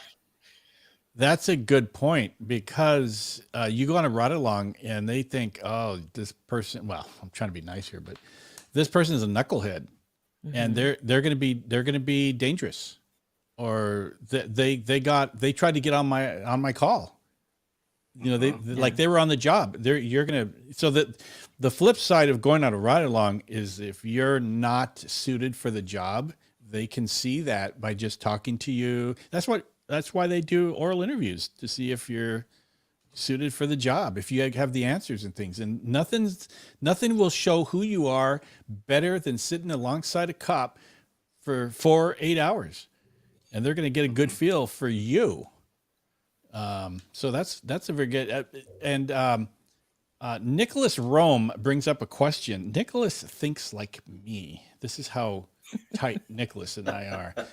Speaker 2: That's a good point because you go on a ride along and they think, oh, this person, well, I'm trying to be nice here, but this person is a knucklehead and they're going to be dangerous, or they tried to get on my call. You know, like they were on the job. So that the flip side of going on a ride along is if you're not suited for the job, they can see that by just talking to you. That's why they do oral interviews, to see if you're suited for the job, if you have the answers and things. And nothing will show who you are better than sitting alongside a cop for 8 hours, and they're going to get a good feel for you. So that's a very good. And Nicholas Rome brings up a question. Nicholas thinks like me. This is how tight Nicholas and I are.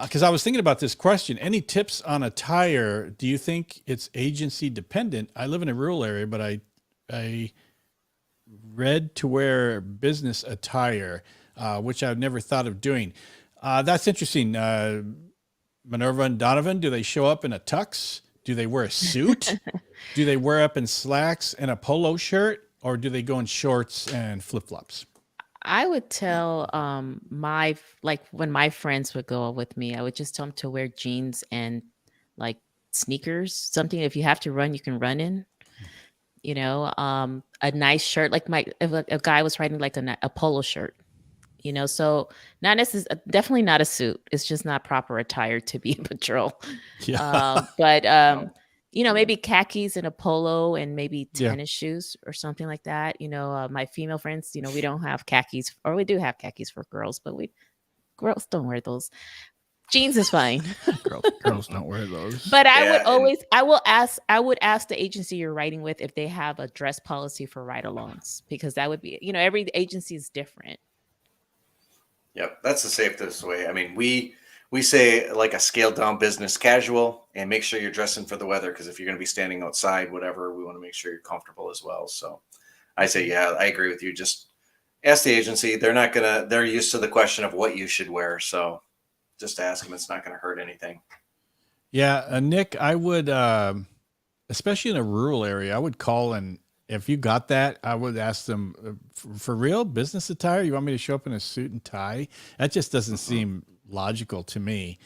Speaker 2: Because I was thinking about this question. Any tips on attire? Do you think it's agency dependent? I live in a rural area, but I read to wear business attire, which I've never thought of doing. That's interesting. Minerva and Donovan, do they show up in a tux? Do they wear a suit? Do they wear up in slacks and a polo shirt? Or do they go in shorts and flip-flops?
Speaker 3: I would tell when my friends would go with me, I would just tell them to wear jeans and like sneakers, something if you have to run, you can run in, a nice shirt, like if a guy was riding like a polo shirt, so not necessarily, definitely not a suit. It's just not proper attire to be in patrol. But maybe khakis and a polo and maybe tennis shoes or something like that. My female friends, we don't have khakis, or we do have khakis for girls, but girls don't wear those. Jeans is fine.
Speaker 2: Girls don't wear those.
Speaker 3: But I would ask the agency you're riding with if they have a dress policy for ride-alongs, because that would be, every agency is different.
Speaker 4: Yep, that's the safest way. I mean, we we say like a scaled down business casual, and make sure you're dressing for the weather, because if you're going to be standing outside, whatever, we want to make sure you're comfortable as well. So I say, yeah, I agree with you. Just ask the agency. They're used to the question of what you should wear. So just ask them. It's not going to hurt anything.
Speaker 2: Yeah. Nick, I would, especially in a rural area, I would call, and if you got that, I would ask them for real business attire. You want me to show up in a suit and tie? That just doesn't seem logical to me.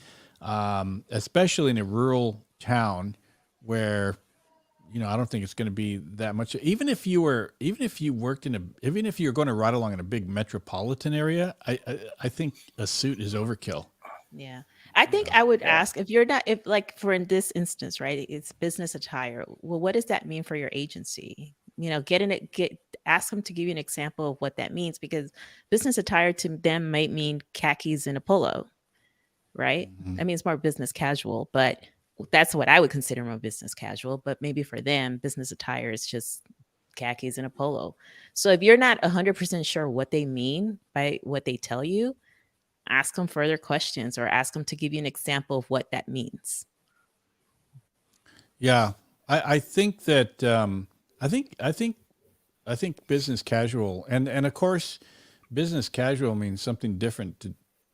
Speaker 2: Especially in a rural town where, I don't think it's going to be that much. Even if you were going to ride along in a big metropolitan area, I think a suit is overkill.
Speaker 3: Yeah. I think I would ask, if like for in this instance, right, it's business attire. Well, what does that mean for your agency? Ask them to give you an example of what that means, because business attire to them might mean khakis and a polo, right? I mean, it's more business casual, but that's what I would consider more business casual. But maybe for them, business attire is just khakis and a polo. So if you're not 100% sure what they mean by what they tell you, ask them further questions or ask them to give you an example of what that means.
Speaker 2: Yeah, I think that I think business casual, and of course, business casual means something different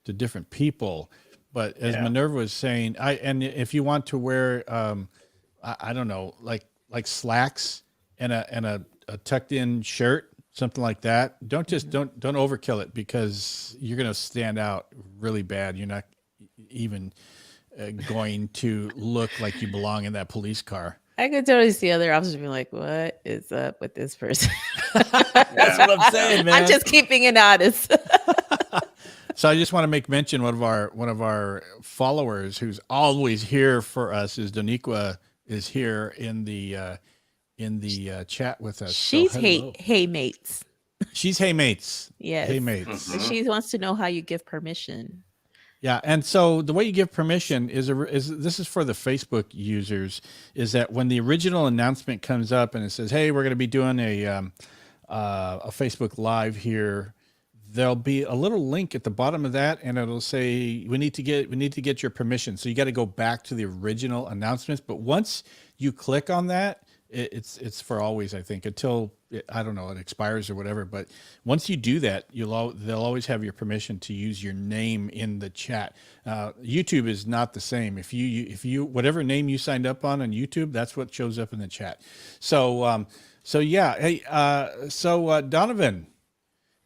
Speaker 2: to different people. But as Minerva was saying, and if you want to wear, I don't know, like slacks and a tucked in shirt, something like that, don't overkill it, because you're going to stand out really bad. You're not even going to look like you belong in that police car.
Speaker 3: I could totally see other officers being like, "What is up with this person?"
Speaker 2: That's what I'm saying, man.
Speaker 3: I'm just keeping it honest.
Speaker 2: So I just want to make mention, one of our followers who's always here for us is Doniqua, is here in the chat with us.
Speaker 3: She's hey mates.
Speaker 2: She's hey mates.
Speaker 3: Yes.
Speaker 2: Hey mates.
Speaker 3: Mm-hmm. She wants to know how you give permission.
Speaker 2: Yeah, and so the way you give permission is this is for the Facebook users, is that when the original announcement comes up and it says, "Hey, we're going to be doing a Facebook Live here," there'll be a little link at the bottom of that, and it'll say we need to get your permission. So you got to go back to the original announcements. But once you click on that, it's for always, I think, until it expires or whatever. But once you do that, they'll always have your permission to use your name in the chat. YouTube is not the same. If you whatever name you signed up on YouTube, that's what shows up in the chat. So yeah. Hey, Donovan,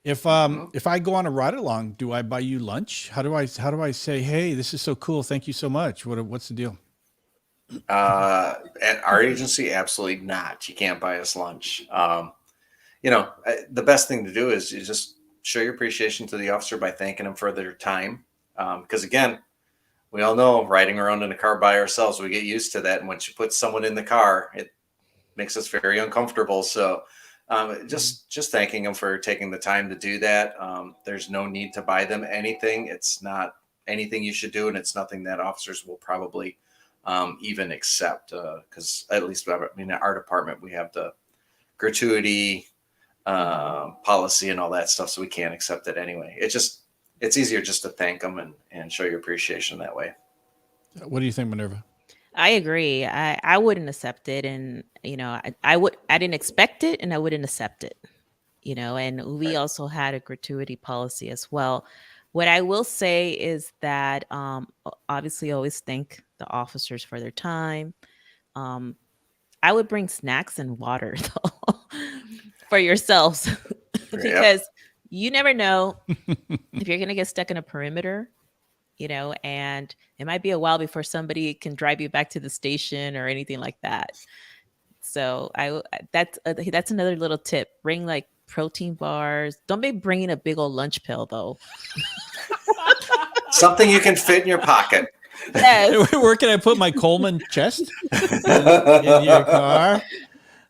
Speaker 2: if I go on a ride along, do I buy you lunch? How do I say, "Hey, this is so cool, thank you so much"? What's the deal?
Speaker 4: At our agency, absolutely not. You can't buy us lunch. The best thing to do is you just show your appreciation to the officer by thanking them for their time. Because again, we all know riding around in a car by ourselves, we get used to that. And once you put someone in the car, it makes us very uncomfortable. So just thanking them for taking the time to do that. There's no need to buy them anything. It's not anything you should do, and it's nothing that officers will probably even accept, because at least in our department we have the gratuity policy and all that stuff, so we can't accept it anyway. It's easier just to thank them and show your appreciation that way.
Speaker 2: What do you think, Minerva?
Speaker 3: I agree. I wouldn't accept it, and I didn't expect it, and I wouldn't accept it. And we also had a gratuity policy as well. What I will say is that obviously always thank the officers for their time. I would bring snacks and water though for yourselves because you never know if you're going to get stuck in a perimeter, and it might be a while before somebody can drive you back to the station or anything like that. So that's another little tip. Bring like protein bars. Don't be bringing a big old lunch pail though.
Speaker 4: Something you can fit in your pocket.
Speaker 3: Yes.
Speaker 2: Where can I put my Coleman chest? in your car?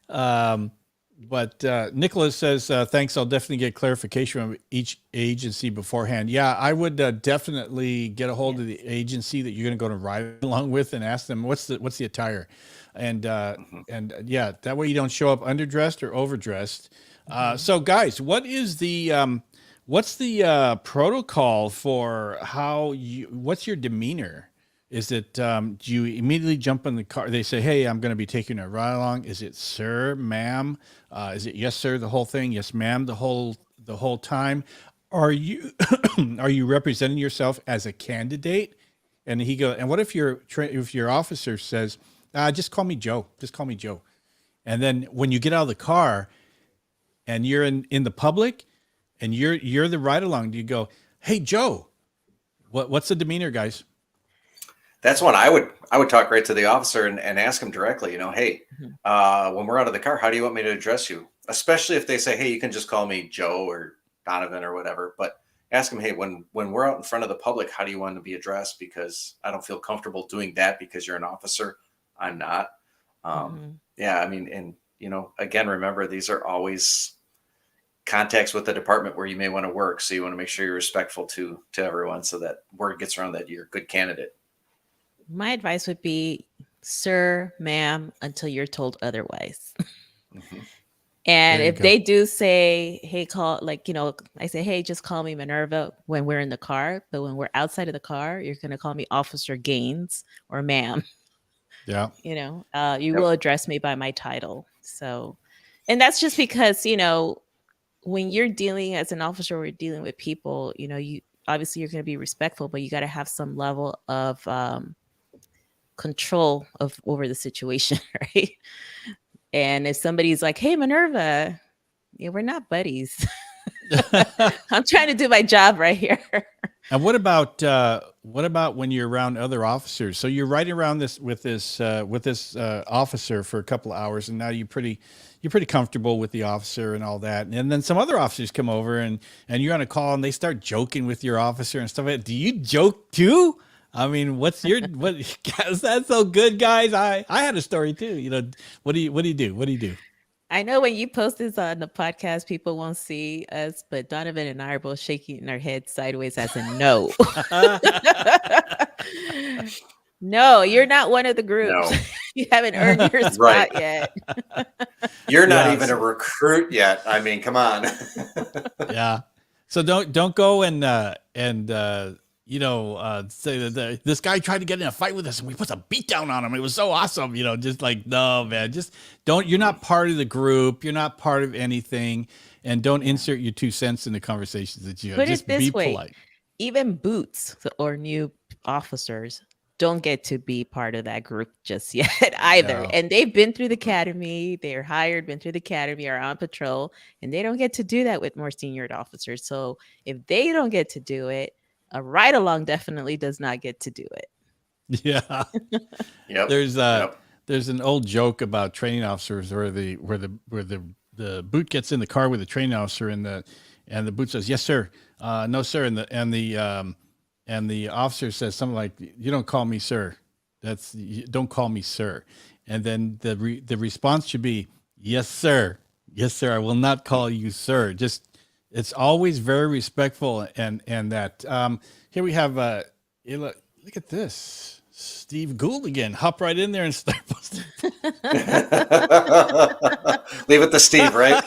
Speaker 2: But Nicholas says, thanks. I'll definitely get clarification from each agency beforehand. Yeah, I would definitely get a hold of the agency that you're going to go to ride along with and ask them what's the attire, and yeah, that way you don't show up underdressed or overdressed. So guys, what is the What's the protocol for what's your demeanor? Is it, do you immediately jump in the car? They say, hey, I'm going to be taking a ride along. Is it sir, ma'am? Is it yes, sir, the whole thing? Yes, ma'am, the whole time? Are you, are you representing yourself as a candidate? And and what if your officer says, just call me Joe, just call me Joe. And then when you get out of the car and you're in the public and you're the ride along, do you go, hey, Joe, what's the demeanor, guys?
Speaker 4: That's when I would talk right to the officer and ask him directly, hey, when we're out of the car, how do you want me to address you? Especially if they say, hey, you can just call me Joe or Donovan or whatever. But ask him, hey, when we're out in front of the public, how do you want to be addressed? Because I don't feel comfortable doing that because you're an officer. I'm not. Yeah, I mean, and, again, remember, these are always contacts with the department where you may want to work. So you want to make sure you're respectful to everyone so that word gets around that you're a good candidate.
Speaker 3: My advice would be, sir, ma'am, until you're told otherwise. And if they do say, hey, I say, hey, just call me Minerva when we're in the car. But when we're outside of the car, you're going to call me Officer Gaines or ma'am.
Speaker 2: Yeah.
Speaker 3: You will address me by my title. So, and that's just because, when you're dealing as an officer, we're dealing with people, you obviously you're going to be respectful, but you got to have some level of control over the situation, right? And if somebody's like, hey, Minerva, we're not buddies. I'm trying to do my job right here.
Speaker 2: And what about when you're around other officers? So you're riding around with this officer for a couple of hours, and now you're pretty comfortable with the officer and all that. And then some other officers come over and you're on a call and they start joking with your officer and stuff like that. Do you joke too? I mean, that's so good, guys. I had a story too. What do you do?
Speaker 3: I know when you post this on the podcast, people won't see us, but Donovan and I are both shaking our heads sideways as a no. No, you're not one of the groups. No. You haven't earned your spot yet.
Speaker 4: You're not even a recruit yet. I mean, come on.
Speaker 2: Yeah. So don't go and say that this guy tried to get in a fight with us and we put a beat down on him. It was so awesome. Just like, no, man, just don't, you're not part of the group. You're not part of anything. And don't insert your 2 cents in the conversations that you have. Just be polite.
Speaker 3: Even boots or new officers don't get to be part of that group just yet either. No. And they've been through the academy. They're hired, been through the academy, are on patrol, and they don't get to do that with more senior officers. So if they don't get to do it, a ride along definitely does not get to do it.
Speaker 2: Yeah.
Speaker 4: Yep.
Speaker 2: There's an old joke about training officers where the boot gets in the car with the training officer and the boot says, yes, sir. No, sir. And the officer says something like, you don't call me sir. Don't call me sir. And then the response should be, yes, sir. Yes, sir. I will not call you sir. It's always very respectful. And that, here we have, look at this. Steve Gould again. Hop right in there and start posting.
Speaker 4: Leave it to Steve, right?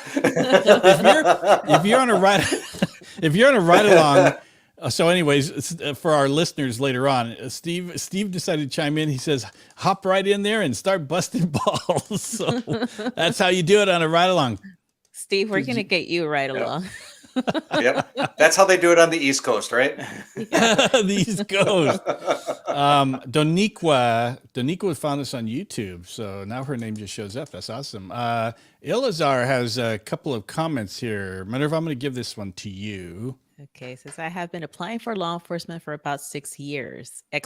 Speaker 2: if you're on a ride along, so anyways, for our listeners later on, Steve decided to chime in. He says, hop right in there and start busting balls. So that's how you do it on a ride along.
Speaker 3: Steve, we're going to get you a ride along.
Speaker 4: Yep. That's how they do it on the East Coast, right?
Speaker 2: The East Coast. Doniqua found us on YouTube. So now her name just shows up. That's awesome. Ilazar has a couple of comments here. Minerva, I'm going to give this one to you.
Speaker 3: Okay, says I have been applying for law enforcement for about 6 years! ! I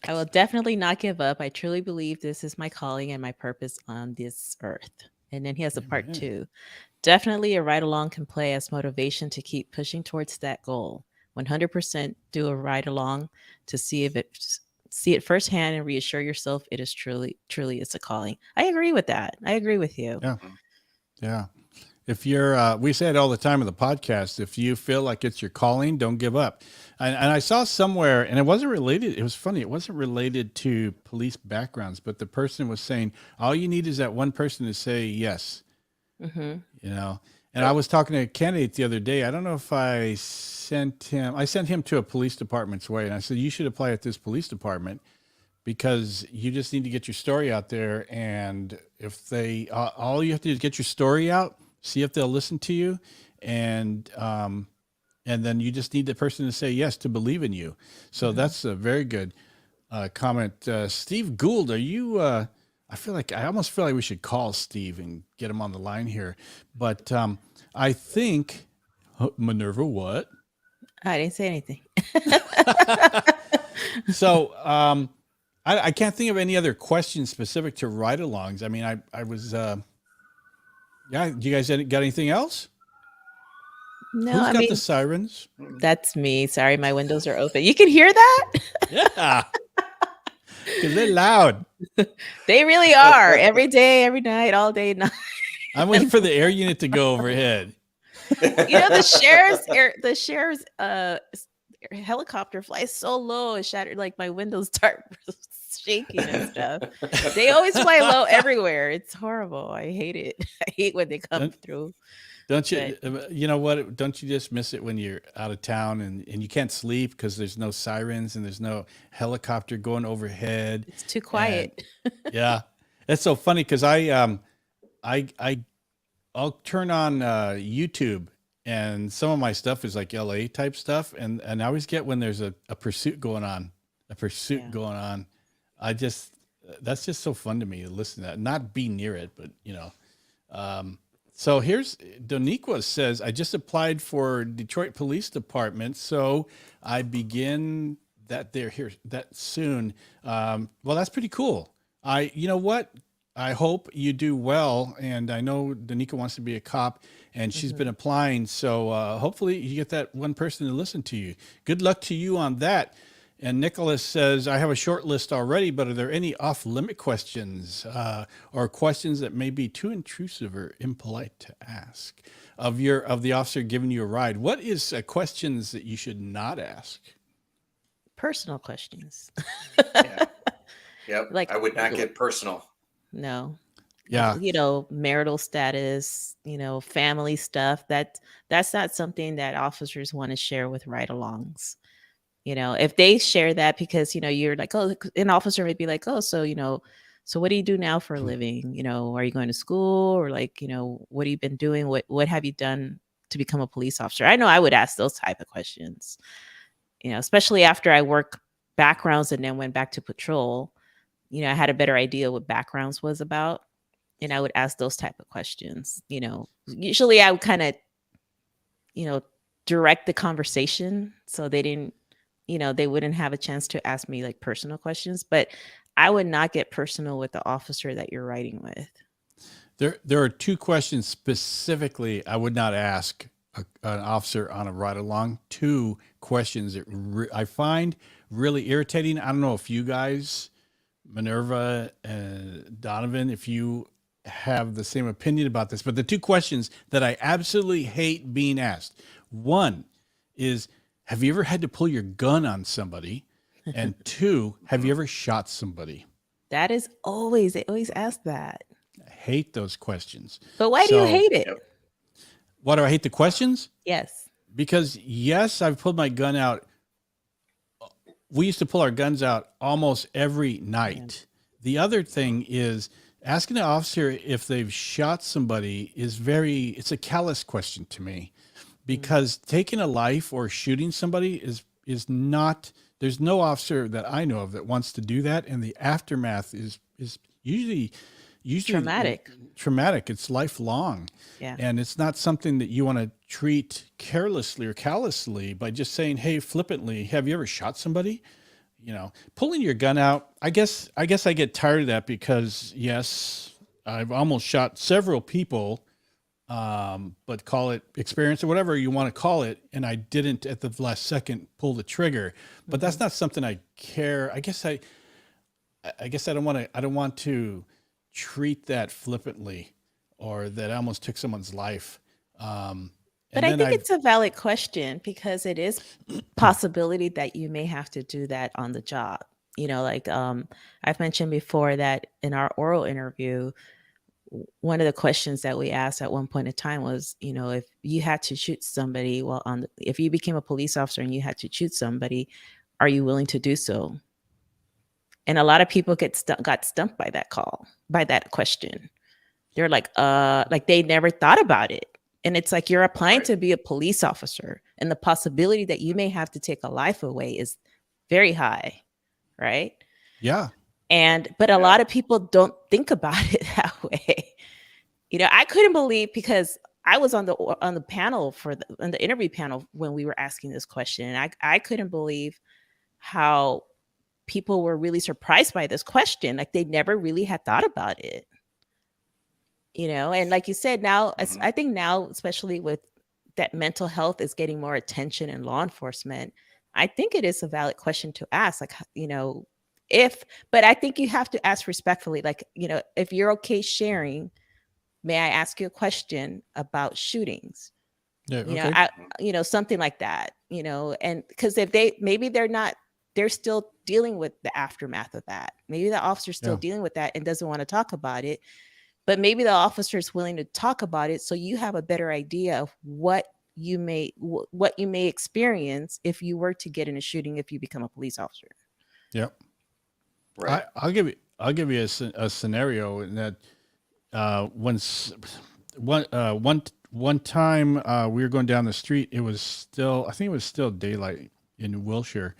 Speaker 3: will definitely not give up. I truly believe this is my calling and my purpose on this earth. And then he has a part 2. Definitely a ride along can play as motivation to keep pushing towards that goal. 100% do a ride along to see it firsthand and reassure yourself it is truly it's a calling. I agree with that. I agree with you.
Speaker 2: Yeah. If you're, we say it all the time in the podcast, if you feel like it's your calling, don't give up. And I saw somewhere, and it wasn't related. It was funny. It wasn't related to police backgrounds, but the person was saying, all you need is that one person to say yes. Mm-hmm. And I was talking to a candidate the other day. I don't know if I sent him to a police department's way. And I said, you should apply at this police department because you just need to get your story out there. And if they, all you have to do is get your story out, see if they'll listen to you. And then you just need the person to say yes to believe in you. So that's a very good comment. Steve Gould, are you, I almost feel like we should call Steve and get him on the line here. But I think, Minerva, what?
Speaker 3: I didn't say anything.
Speaker 2: So I can't think of any other questions specific to ride-alongs. I mean, I was, do you guys got anything else?
Speaker 3: No,
Speaker 2: Who's got the sirens?
Speaker 3: That's me. Sorry, my windows are open. You can hear that?
Speaker 2: Yeah. Because they're loud.
Speaker 3: They really are. Every day, every night, all day, night.
Speaker 2: I'm waiting for the air unit to go overhead.
Speaker 3: The sheriff's helicopter flies so low, it shattered. Like my windows start shaking and stuff. They always fly low everywhere. It's horrible. I hate it. I hate when they come through.
Speaker 2: Don't you? You know what? Don't you just miss it when you're out of town and you can't sleep because there's no sirens and there's no helicopter going overhead.
Speaker 3: It's too quiet.
Speaker 2: Yeah, that's so funny because I'll turn on YouTube and some of my stuff is like LA type stuff, and I always get when there's a pursuit going on, going on. That's just so fun to me to listen to that, not be near it, but So here's Doniqua says, I just applied for Detroit Police Department, so I begin that they're here that soon. Well, that's pretty cool. You know what? I hope you do well. And I know Doniqua wants to be a cop and she's been applying. So hopefully you get that one person to listen to you. Good luck to you on that. And Nicholas says, I have a short list already, but are there any off-limit questions or questions that may be too intrusive or impolite to ask of the officer giving you a ride? What is questions that you should not ask?
Speaker 3: Personal questions.
Speaker 4: Yeah. Yep.
Speaker 3: Like,
Speaker 4: I would not get personal.
Speaker 3: No.
Speaker 2: Yeah.
Speaker 3: Marital status, family stuff. That's not something that officers want to share with ride-alongs. If they share that because, you're like, oh, an officer may be like, oh, so what do you do now for a living? Are you going to school or like, what have you been doing? What have you done to become a police officer? I know I would ask those type of questions, especially after I work backgrounds and then went back to patrol. I had a better idea what backgrounds was about. And I would ask those type of questions. Usually I would kind of, direct the conversation so they didn't, they wouldn't have a chance to ask me like personal questions, but I would not get personal with the officer that you're riding with.
Speaker 2: There are two questions specifically I would not ask an officer on a ride along. Two questions that I find really irritating. I don't know if you guys, Minerva and Donovan, if you have the same opinion about this, but the two questions that I absolutely hate being asked. One is, have you ever had to pull your gun on somebody? And two, have you ever shot somebody?
Speaker 3: They always ask that.
Speaker 2: I hate those questions.
Speaker 3: But why do you hate it?
Speaker 2: Why do I hate the questions?
Speaker 3: Yes.
Speaker 2: Because yes, I've pulled my gun out. We used to pull our guns out almost every night. Yeah. The other thing is asking an officer if they've shot somebody it's a callous question to me. Because taking a life or shooting somebody is not, there's no officer that I know of that wants to do that. And the aftermath is usually traumatic. It's lifelong. Yeah. And it's not something that you want to treat carelessly or callously by just saying, hey, flippantly, have you ever shot somebody? Pulling your gun out. I guess I get tired of that because yes, I've almost shot several people. But call it experience or whatever you want to call it. And I didn't at the last second pull the trigger, but that's not something I care. I guess I don't want to treat that flippantly or that I almost took someone's life.
Speaker 3: But I think it's a valid question because it is possibility that you may have to do that on the job. I've mentioned before that in our oral interview, one of the questions that we asked at one point in time was, if you had to shoot somebody, if you became a police officer and you had to shoot somebody, are you willing to do so? And a lot of people got stumped by that question. They're like they never thought about it. And it's like, you're applying to be a police officer, and the possibility that you may have to take a life away is very high, right?
Speaker 2: Yeah.
Speaker 3: But a lot of people don't think about it that way. I couldn't believe, because I was on the panel on the interview panel when we were asking this question, and I couldn't believe how people were really surprised by this question. Like, they never really had thought about it. And like you said, now, I think now, especially with that, mental health is getting more attention in law enforcement. I think it is a valid question to ask, like, but I think you have to ask respectfully, like, if you're okay sharing, may I ask you a question about shootings?
Speaker 2: Yeah, okay.
Speaker 3: Something like that, and because if they're still dealing with the aftermath of that. Maybe the officer's still dealing with that and doesn't want to talk about it. But maybe the officer is willing to talk about it, so you have a better idea of what you may experience if you were to get in a shooting, if you become a police officer.
Speaker 2: Yep.
Speaker 4: Right.
Speaker 2: I'll give you a scenario in that one time we were going down the street. I think it was still daylight in Wilshire.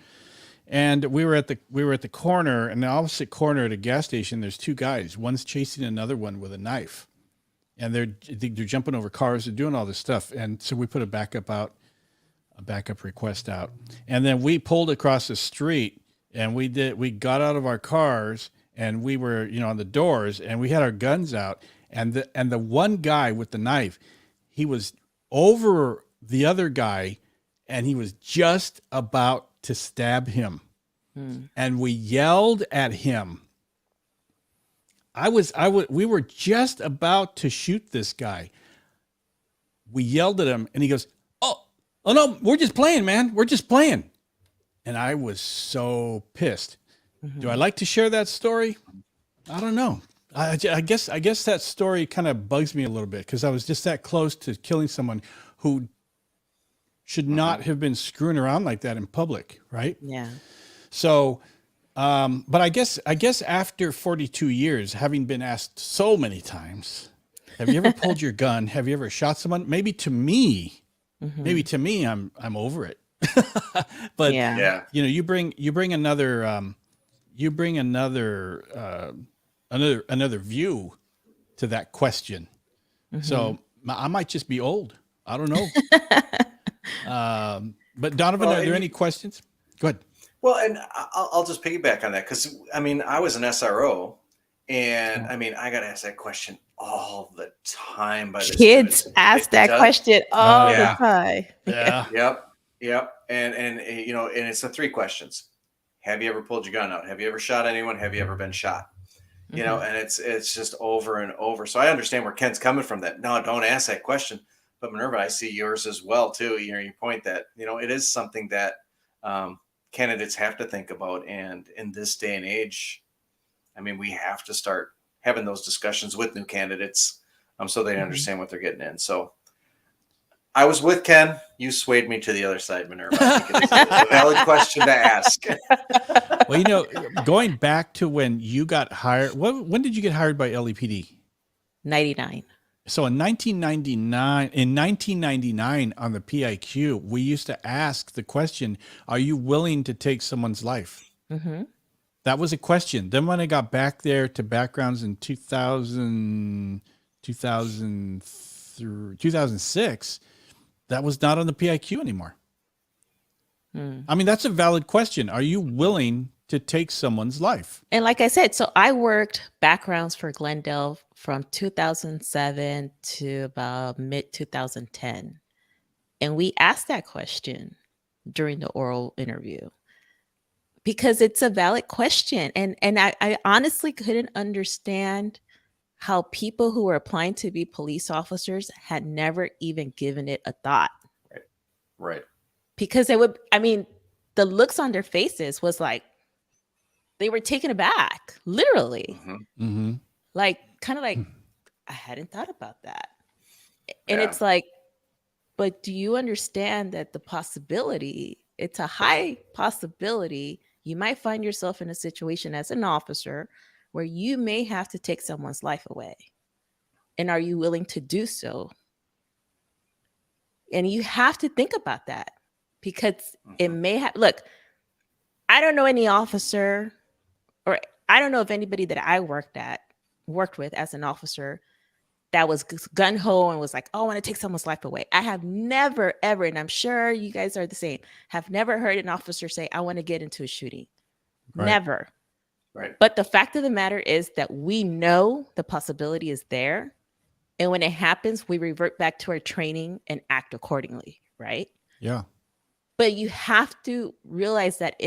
Speaker 2: And we were at the corner, and the opposite corner at a gas station, there's two guys. One's chasing another one with a knife, and they're jumping over cars and doing all this stuff. And so we put a backup request out, and then we pulled across the street, and we got out of our cars, and we were on the doors, and we had our guns out, and the one guy with the knife, he was over the other guy, and he was just about to stab him. And we yelled at him. We were just about to shoot this guy. We yelled at him, and he goes, oh no, we're just playing, man. We're just playing. And I was so pissed. Do I like to share that story? I don't know. I guess that story kind of bugs me a little bit, because I was just that close to killing someone who should not have been screwing around like that in public, right?
Speaker 3: Yeah.
Speaker 2: So, but I guess after 42 years, having been asked so many times, have you ever pulled your gun? Have you ever shot someone? Maybe to me, I'm over it. But you bring another view to that question. So I might just be old. I don't know. But Donovan, are there any questions? Go ahead.
Speaker 4: Well, and I'll just piggyback on that, because I was an SRO, and I got asked that question all the time by the
Speaker 3: kids.
Speaker 4: Students.
Speaker 3: Ask that question all the time.
Speaker 2: Yeah.
Speaker 4: Yep. And it's the three questions: have you ever pulled your gun out? Have you ever shot anyone? Have you ever been shot? And it's just over and over. So I understand where Ken's coming from. That no, don't ask that question. But Minerva, I see yours as well too. Your point that it is something that candidates have to think about, and in this day and age, we have to start having those discussions with new candidates, so they understand what they're getting in. So I was with Ken. You swayed me to the other side, Minerva. I think it's a valid question to ask.
Speaker 2: Well, going back to when you got hired, when did you get hired by LAPD?
Speaker 3: 99.
Speaker 2: So in 1999 on the PIQ, we used to ask the question, are you willing to take someone's life? That was a question. Then when I got back there to backgrounds in 2006, that was not on the PIQ anymore. That's a valid question. Are you willing to take someone's life?
Speaker 3: And like I said, so I worked backgrounds for Glendale from 2007 to about mid 2010. And we asked that question during the oral interview because it's a valid question. And I honestly couldn't understand how people who were applying to be police officers had never even given it a thought.
Speaker 4: Right.
Speaker 3: Because the looks on their faces was like, they were taken aback, literally. Like, kind of like, I hadn't thought about that. And it's like, but do you understand that the possibility, it's a high possibility you might find yourself in a situation as an officer where you may have to take someone's life away. And are you willing to do so? And you have to think about that because it may have, look, I don't know any officer, or I don't know if anybody that I worked with as an officer that was gun ho and was like, oh, I want to take someone's life away. I have never, ever, and I'm sure you guys are the same, have never heard an officer say, I want to get into a shooting. Right. Never.
Speaker 4: Right.
Speaker 3: But the fact of the matter is that we know the possibility is there. And when it happens, we revert back to our training and act accordingly. Right.
Speaker 2: Yeah.
Speaker 3: But you have to realize that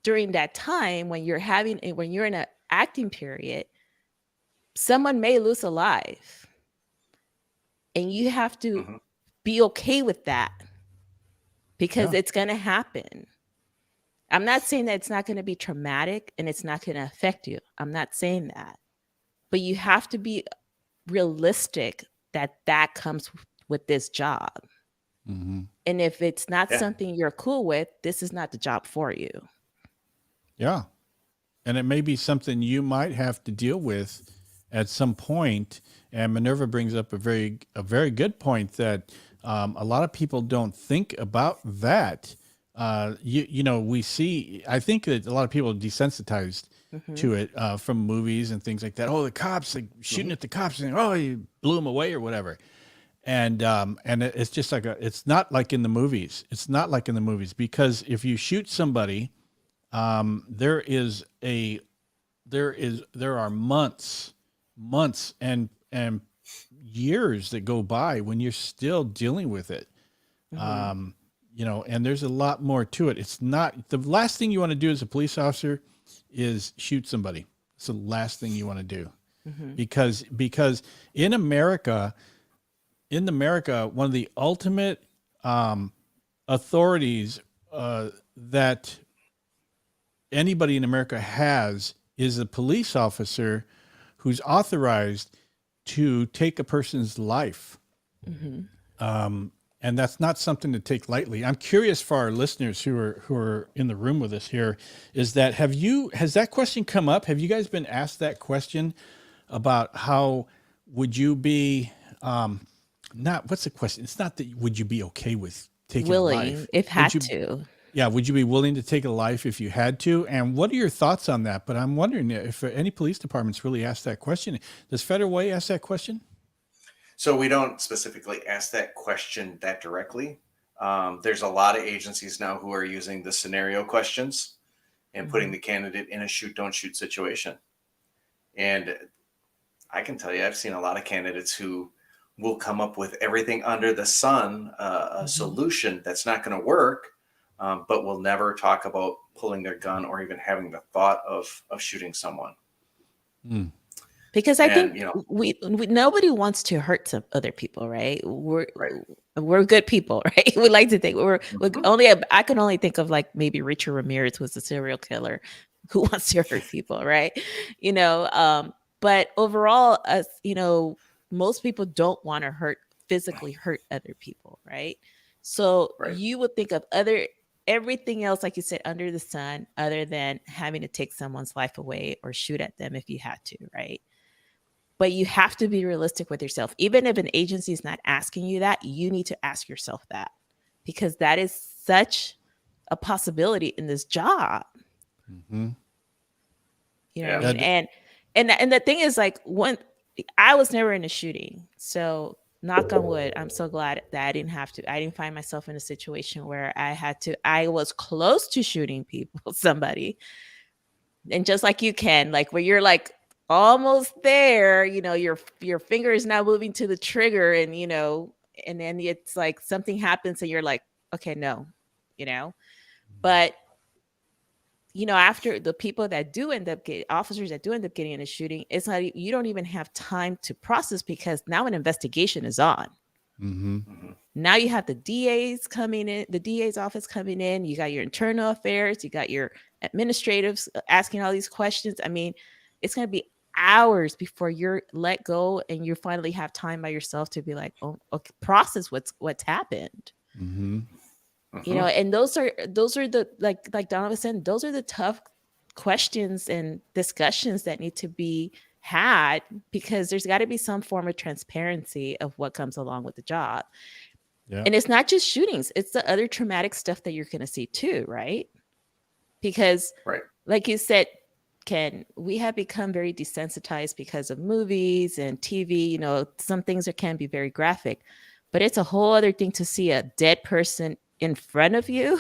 Speaker 3: during that time when you're in an acting period, someone may lose a life, and you have to be okay with that because it's going to happen. I'm not saying that it's not going to be traumatic and it's not going to affect you. I'm not saying that, but you have to be realistic that comes with this job. And if it's not something you're cool with, this is not the job for you.
Speaker 2: Yeah. And it may be something you might have to deal with at some point. And Minerva brings up a very good point that a lot of people don't think about that. We see, I think that a lot of people are desensitized to it from movies and things like that. Oh, the cops, like shooting at the cops and, oh, you blew them away or whatever. And it's just like it's not like in the movies. It's not like in the movies, because if you shoot somebody, there are months and years that go by when you're still dealing with it. And there's a lot more to it. It's not the last thing you want to do as a police officer is shoot somebody. It's the last thing you want to do, because in America, one of the ultimate authorities that anybody in America has is a police officer who's authorized to take a person's life. And that's not something to take lightly. I'm curious for our listeners who are in the room with us here, is that has that question come up? Have you guys been asked that question about how would you be, what's the question? It's not that would you be okay with taking a life?
Speaker 3: If had to.
Speaker 2: Yeah, would you be willing to take a life if you had to? And what are your thoughts on that? But I'm wondering if any police departments really ask that question. Does Federal Way ask that question?
Speaker 4: So we don't specifically ask that question that directly. There's a lot of agencies now who are using the scenario questions and putting the candidate in a shoot, don't shoot situation. And I can tell you, I've seen a lot of candidates who will come up with everything under the sun, a solution that's not going to work, but will never talk about pulling their gun or even having the thought of shooting someone.
Speaker 3: Because I think we nobody wants to hurt some other people, right? We're good people, right? We like to think I can only think of like maybe Richard Ramirez was a serial killer who wants to hurt people, right? But overall, most people don't want to physically hurt other people, right? So you would think of everything else, like you said, under the sun, other than having to take someone's life away or shoot at them if you had to, right? But you have to be realistic with yourself. Even if an agency is not asking you that, you need to ask yourself that, because that is such a possibility in this job. What I mean? And the thing is, like, when I was never in a shooting, so knock on wood, I'm so glad that I didn't find myself in a situation where I was close to shooting somebody. And just like you can, like where you're like almost there, your finger is now moving to the trigger, and and then it's like something happens and you're like, okay, no, but after the people that do end up officers that do end up getting in a shooting, it's not, you don't even have time to process, because now an investigation is on. Now you have the DA's office coming in, you got your internal affairs, you got your administratives asking all these questions. I mean, it's going to be hours before you're let go and you finally have time by yourself to be like, oh, okay, process what's happened.
Speaker 2: Mm-hmm.
Speaker 3: You know, and those are the, like Donna was saying, those are the tough questions and discussions that need to be had, because there's got to be some form of transparency of what comes along with the job.
Speaker 2: Yeah.
Speaker 3: And it's not just shootings, it's the other traumatic stuff that you're going to see too, right? Because like you said, Ken, we have become very desensitized because of movies and TV. You know, some things that can be very graphic, but it's a whole other thing to see a dead person in front of you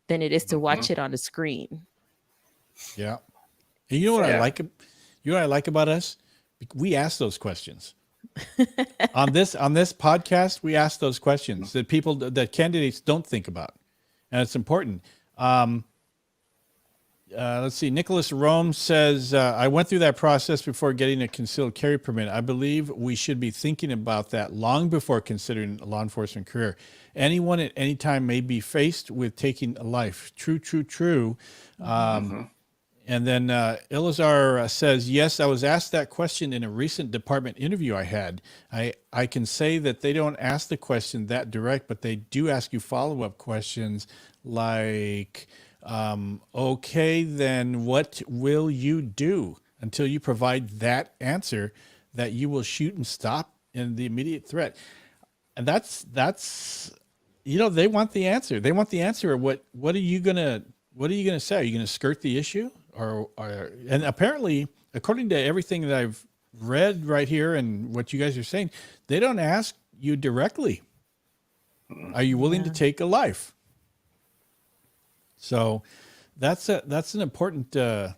Speaker 3: than it is to watch it on the screen.
Speaker 2: Yeah. And you know what I like? You know what I like about us? We ask those questions. on this podcast, we ask those questions that people, that candidates don't think about, and it's important. Let's see. Nicholas Rome says, I went through that process before getting a concealed carry permit. I believe we should be thinking about that long before considering a law enforcement career. Anyone at any time may be faced with taking a life. True. And then Ilazar says, yes, I was asked that question in a recent department interview I had. I can say that they don't ask the question that direct, but they do ask you follow-up questions like, okay, then what will you do until you provide that answer that you will shoot and stop in the immediate threat? And that's, you know, they want the answer. They want the answer of what are you going to say? Are you going to skirt the issue? And apparently, according to everything that I've read right here and what you guys are saying, they don't ask you directly. Are you willing to take a life? So that's an important topic.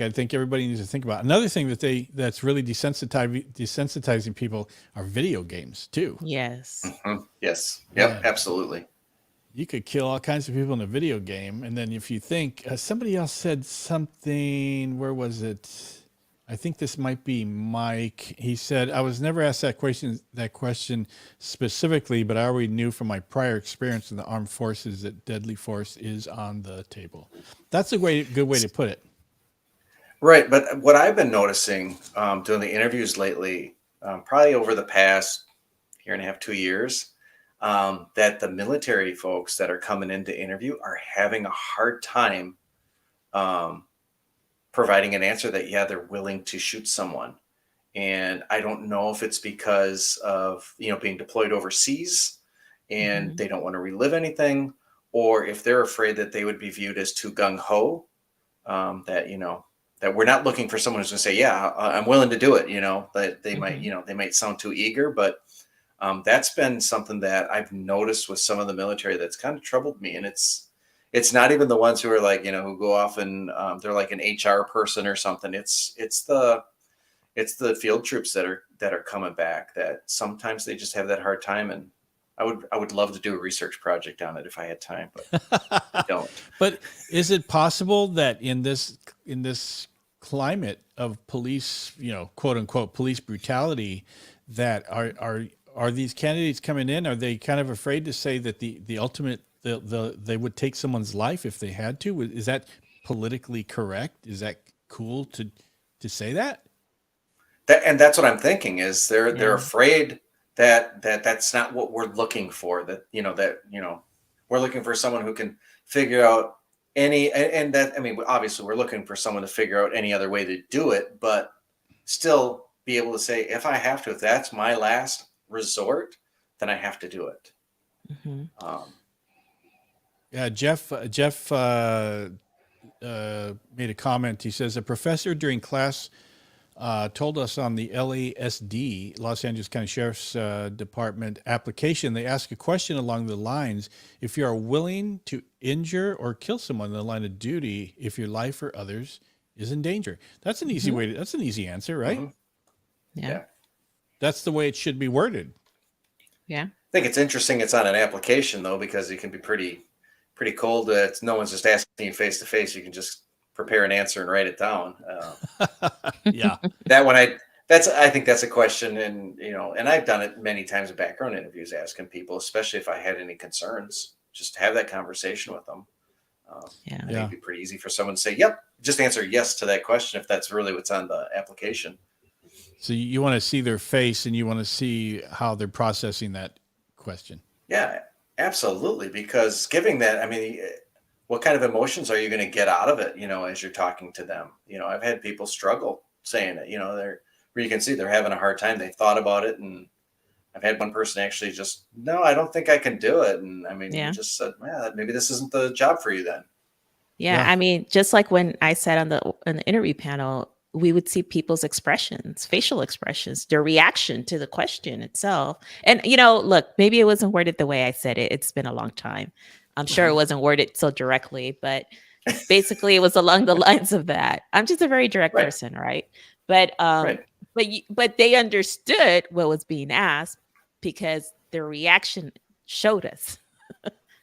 Speaker 2: I think everybody needs to think about. Another thing that's really desensitizing people are video games too.
Speaker 3: Yes.
Speaker 4: Mm-hmm. Yes. Yep. Yeah. Absolutely.
Speaker 2: You could kill all kinds of people in a video game. And then if you think, somebody else said something, where was it? I think this might be Mike. He said, I was never asked that question specifically, but I already knew from my prior experience in the armed forces that deadly force is on the table. That's a good way to put it.
Speaker 4: Right. But what I've been noticing doing the interviews lately, probably over the past year and a half, 2 years, that the military folks that are coming in to interview are having a hard time providing an answer that, yeah, they're willing to shoot someone. And I don't know if it's because of, being deployed overseas and they don't want to relive anything, or if they're afraid that they would be viewed as too gung-ho, that we're not looking for someone who's going to say, yeah, I'm willing to do it. That they might, they might sound too eager, but that's been something that I've noticed with some of the military that's kind of troubled me. And it's not even the ones who are like, who go off and they're like an HR person or something. It's the field troops that are coming back, that sometimes they just have that hard time. And I would love to do a research project on it if I had time, but I don't.
Speaker 2: But is it possible that in this climate of police, quote unquote police brutality, that are these candidates coming in? Are they kind of afraid to say that the ultimate they would take someone's life if they had to? Is that politically correct? Is that cool to say that?
Speaker 4: And that's what I'm thinking is they're afraid that that's not what we're looking for. That we're looking for someone who can figure out obviously we're looking for someone to figure out any other way to do it, but still be able to say, if I have to, if that's my last resort, then I have to do it.
Speaker 2: Yeah, Jeff made a comment. He says a professor during class told us on the LASD, Los Angeles County Sheriff's Department application, they ask a question along the lines, if you are willing to injure or kill someone in the line of duty, if your life or others is in danger. That's an easy way. That's an easy answer, right?
Speaker 3: Yeah.
Speaker 2: That's the way it should be worded.
Speaker 3: Yeah.
Speaker 4: I think it's interesting it's on an application, though, because it can be pretty cold. No one's just asking you face to face. You can just prepare an answer and write it down.
Speaker 2: Yeah.
Speaker 4: That one, I think that's a question. And, and I've done it many times in background interviews, asking people, especially if I had any concerns, just have that conversation with them.
Speaker 3: Yeah.
Speaker 4: I think it'd be pretty easy for someone to say, yep, just answer yes to that question if that's really what's on the application.
Speaker 2: So you want to see their face and you want to see how they're processing that question.
Speaker 4: Yeah, absolutely. Because giving that, I mean, what kind of emotions are you going to get out of it, as you're talking to them? I've had people struggle saying it, where you can see they're having a hard time. They've thought about it. And I've had one person actually just, no, I don't think I can do it. And I mean,
Speaker 3: Yeah.
Speaker 4: we just said, yeah, maybe this isn't the job for you then.
Speaker 3: Yeah. I mean, just like when I sat on the interview panel, we would see people's expressions, facial expressions, their reaction to the question itself. And, look, maybe it wasn't worded the way I said it. It's been a long time. I'm sure it wasn't worded so directly, but basically it was along the lines of that. I'm just a very direct person, right? But but they understood what was being asked because their reaction showed us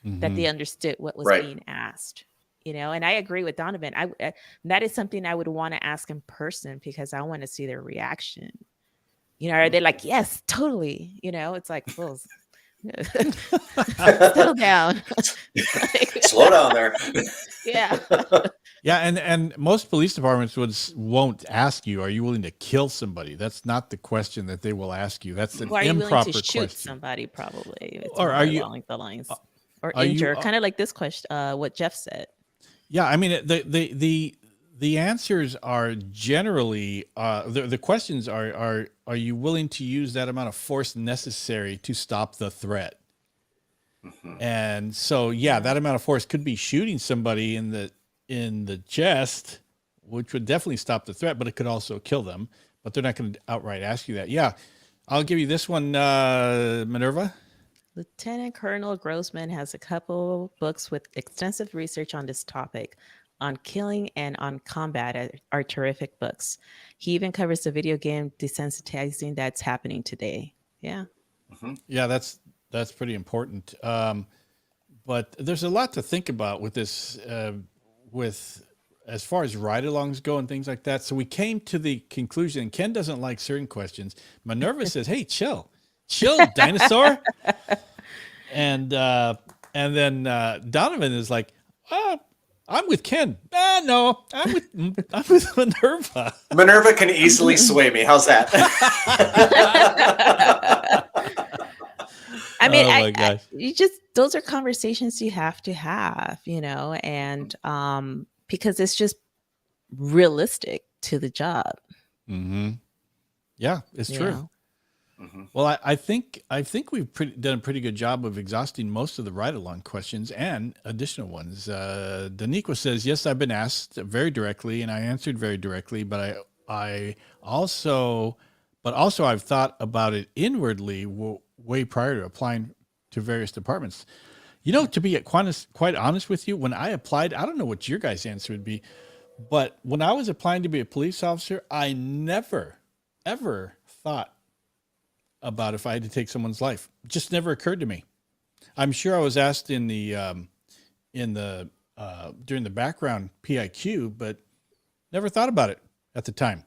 Speaker 3: that they understood what was being asked. And I agree with Donovan. That is something I would want to ask in person because I want to see their reaction. Are they like, yes, totally? It's like, well, settle down.
Speaker 4: Slow down there.
Speaker 3: Yeah.
Speaker 2: Yeah, and most police departments won't ask you, "Are you willing to kill somebody?" That's not the question that they will ask you. That's an
Speaker 3: Or are you
Speaker 2: improper
Speaker 3: willing to shoot
Speaker 2: question.
Speaker 3: somebody? Probably. It's
Speaker 2: Or are you
Speaker 3: along the lines, or injure? Kind of like this question. What Jeff said.
Speaker 2: Yeah, I mean the answers are generally the questions are you willing to use that amount of force necessary to stop the threat? And so that amount of force could be shooting somebody in the chest, which would definitely stop the threat, but it could also kill them. But they're not going to outright ask you that. Yeah, I'll give you this one, Minerva.
Speaker 3: Lieutenant Colonel Grossman has a couple books with extensive research on this topic. On killing and on combat are terrific books. He even covers the video game desensitizing that's happening today. Yeah.
Speaker 2: Yeah, that's pretty important. But there's a lot to think about with this, with as far as ride-alongs go and things like that. So we came to the conclusion, Ken doesn't like certain questions. Minerva says, hey, chill, dinosaur. And then Donovan is like, oh, I'm with Ken. No, I'm with Minerva.
Speaker 4: Minerva can easily sway me. How's that?
Speaker 3: I mean, you just, those are conversations you have to have, and because it's just realistic to the job.
Speaker 2: Mm-hmm. Yeah, it's true. Well, I think we've done a pretty good job of exhausting most of the ride-along questions and additional ones. Daniqua says, yes, I've been asked very directly, and I answered very directly, but I also I've thought about it inwardly way prior to applying to various departments. To be quite honest with you, when I applied, I don't know what your guys' answer would be, but when I was applying to be a police officer, I never, ever thought about if I had to take someone's life. It just never occurred to me. I'm sure I was asked in the during the background PIQ, but never thought about it at the time.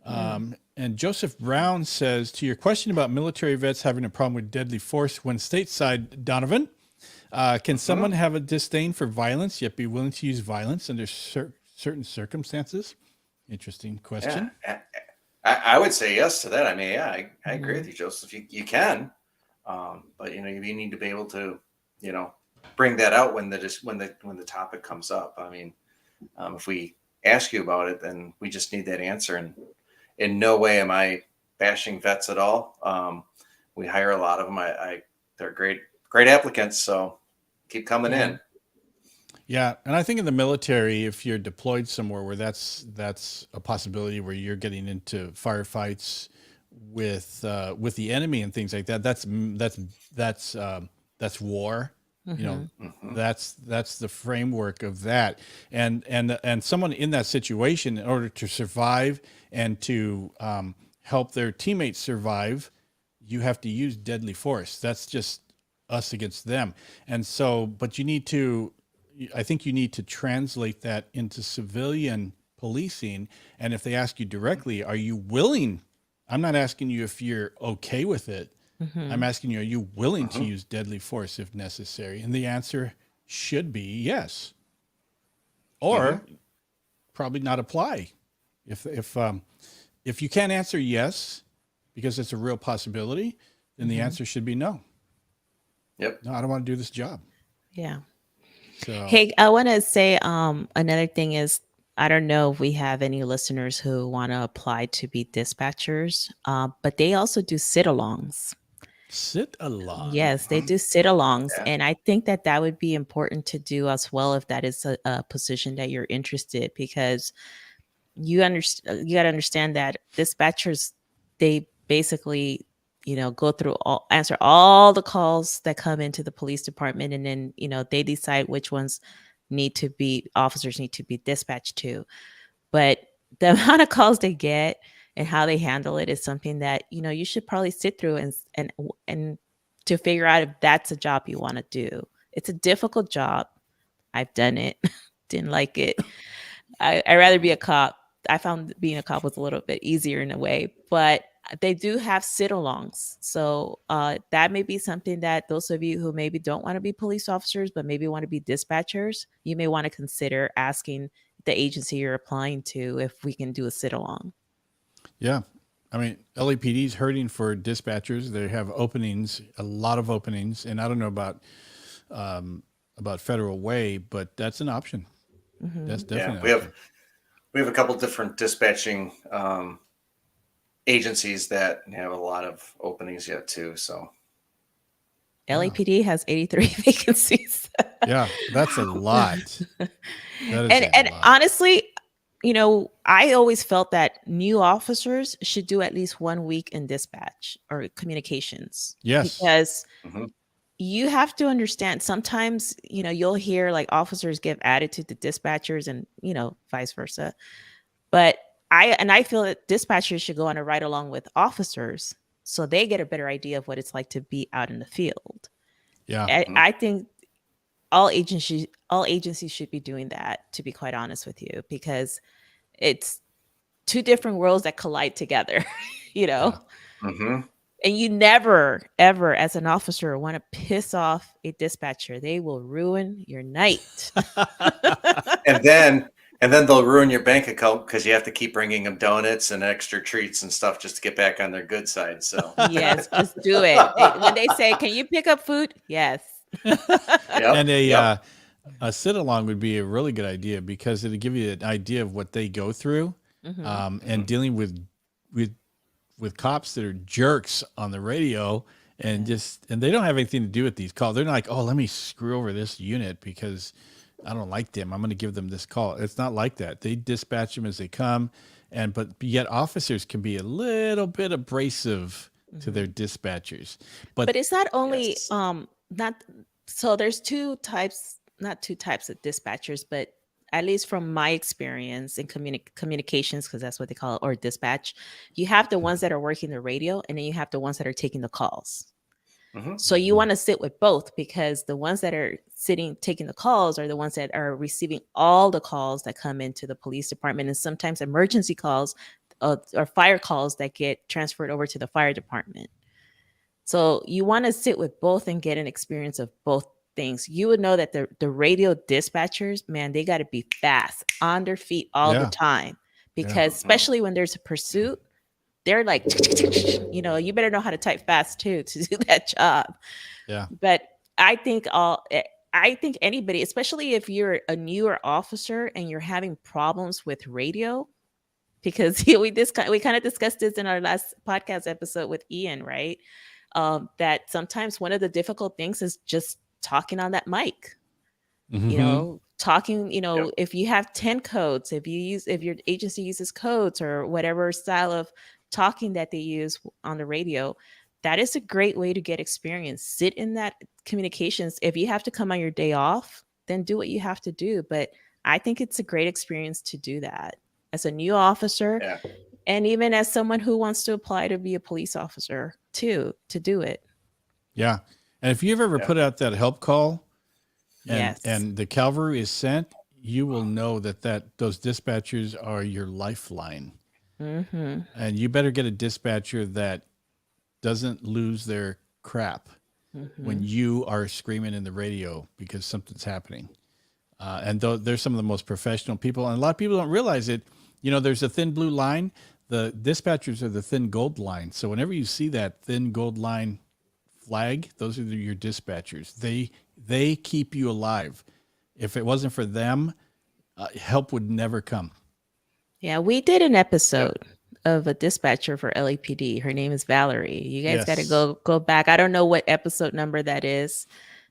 Speaker 2: And Joseph Brown says, to your question about military vets having a problem with deadly force when stateside, Donovan, can someone have a disdain for violence yet be willing to use violence under certain circumstances? Interesting question.
Speaker 4: Yeah. I would say yes to that. I mean, I agree with you, Joseph. You can, but you need to be able to, bring that out when the topic comes up. I mean, if we ask you about it, then we just need that answer. And in no way am I bashing vets at all. We hire a lot of them. They're great applicants. So keep coming in.
Speaker 2: Yeah, and I think in the military, if you're deployed somewhere where that's a possibility, where you're getting into firefights with the enemy and things like that, that's war. That's the framework of that. And someone in that situation, in order to survive and to help their teammates survive, you have to use deadly force. That's just us against them. And so, but I think you need to translate that into civilian policing. And if they ask you directly, are you willing? I'm not asking you if you're okay with it. I'm asking you, are you willing to use deadly force if necessary? And the answer should be yes. or probably not apply. If you can't answer yes because it's a real possibility, then the answer should be no.
Speaker 4: Yep.
Speaker 2: No, I don't want to do this job.
Speaker 3: Yeah.
Speaker 2: So
Speaker 3: Hey, I want to say another thing is I don't know if we have any listeners who want to apply to be dispatchers, but they also do sit-alongs.
Speaker 2: sit along.
Speaker 3: Yes, they do sit-alongs,
Speaker 4: Yeah.
Speaker 3: and I think that that would be important to do as well if that is a position that you're interested, because you understand, you got to understand that dispatchers, they basically, go through answer all the calls that come into the police department, and then they decide which ones officers need to be dispatched to. But the amount of calls they get and how they handle it is something that you should probably sit through and to figure out if that's a job you want to do. It's a difficult job. I've done it. Didn't like it. I'd rather be a cop. I found being a cop was a little bit easier in a way, but they do have sit-alongs. So that may be something that those of you who maybe don't want to be police officers, but maybe want to be dispatchers, you may want to consider asking the agency you're applying to if we can do a sit-along.
Speaker 2: Yeah. I mean, LAPD is hurting for dispatchers. They have openings, a lot of openings, and I don't know about Federal Way, but that's an option. That's definitely
Speaker 4: we have a couple different dispatching agencies that have a lot of openings yet too. So
Speaker 3: LAPD has 83 vacancies.
Speaker 2: Yeah, that's a lot. That is
Speaker 3: and
Speaker 2: a lot.
Speaker 3: honestly, I always felt that new officers should do at least 1 week in dispatch or communications.
Speaker 2: Yes.
Speaker 3: Because
Speaker 4: Mhm.
Speaker 3: you have to understand sometimes, you'll hear like officers give attitude to dispatchers and, vice versa. But I feel that dispatchers should go on a ride along with officers so they get a better idea of what it's like to be out in the field.
Speaker 2: Yeah.
Speaker 3: I think all agencies should be doing that, to be quite honest with you, because it's two different worlds that collide together,
Speaker 4: Mhm.
Speaker 3: and you never ever as an officer want to piss off a dispatcher. They will ruin your night.
Speaker 4: and then they'll ruin your bank account because you have to keep bringing them donuts and extra treats and stuff just to get back on their good side. So
Speaker 3: Yes, just do it. When they say, "Can you pick up food?" Yes.
Speaker 2: And
Speaker 4: Yep.
Speaker 2: a sit along would be a really good idea because it'll give you an idea of what they go through, and dealing with cops that are jerks on the radio and they don't have anything to do with these calls. They're not like, oh, let me screw over this unit because I don't like them. I'm going to give them this call. It's not like that. They dispatch them as they come, but yet officers can be a little bit abrasive to their dispatchers.
Speaker 3: But it's not only
Speaker 4: Yes.
Speaker 3: not so there's not two types of dispatchers, but at least from my experience in communications, because that's what they call it, or dispatch, you have the ones that are working the radio, and then you have the ones that are taking the calls.
Speaker 4: Mhm.
Speaker 3: So you want to sit with both, because the ones that are taking the calls are the ones that are receiving all the calls that come into the police department, and sometimes emergency calls or fire calls that get transferred over to the fire department. So you want to sit with both and get an experience of both things. You would know that the radio dispatchers, man, they got to be fast on their feet all the
Speaker 2: Yeah.
Speaker 3: time, because especially when there's a pursuit, they're like, you better know how to type fast too to do that job.
Speaker 2: Yeah.
Speaker 3: But I think anybody, especially if you're a newer officer and you're having problems with radio, because we kind of discussed this in our last podcast episode with Ian, right? That sometimes one of the difficult things is just talking on that mic. Talking,
Speaker 4: Yep.
Speaker 3: if you have 10 codes, if your agency uses codes or whatever style of talking that they use on the radio, that is a great way to get experience. Sit in that communications. If you have to come on your day off, then do what you have to do. But I think it's a great experience to do that as a new officer,
Speaker 4: Yeah.
Speaker 3: and even as someone who wants to apply to be a police officer too, to do it.
Speaker 2: Yeah. And if you've ever put out that help call and the cavalry is sent, you will know that those dispatchers are your lifeline.
Speaker 3: Mm-hmm.
Speaker 2: And you better get a dispatcher that doesn't lose their crap when you are screaming in the radio because something's happening. And they're some of the most professional people. And a lot of people don't realize it. There's a thin blue line. The dispatchers are the thin gold line. So whenever you see that thin gold line flag, those are your dispatchers. They keep you alive. If it wasn't for them, help would never come.
Speaker 3: Yeah, we did an episode of a dispatcher for LAPD. Her name is Valerie. You guys got to go back. I don't know what episode number that is,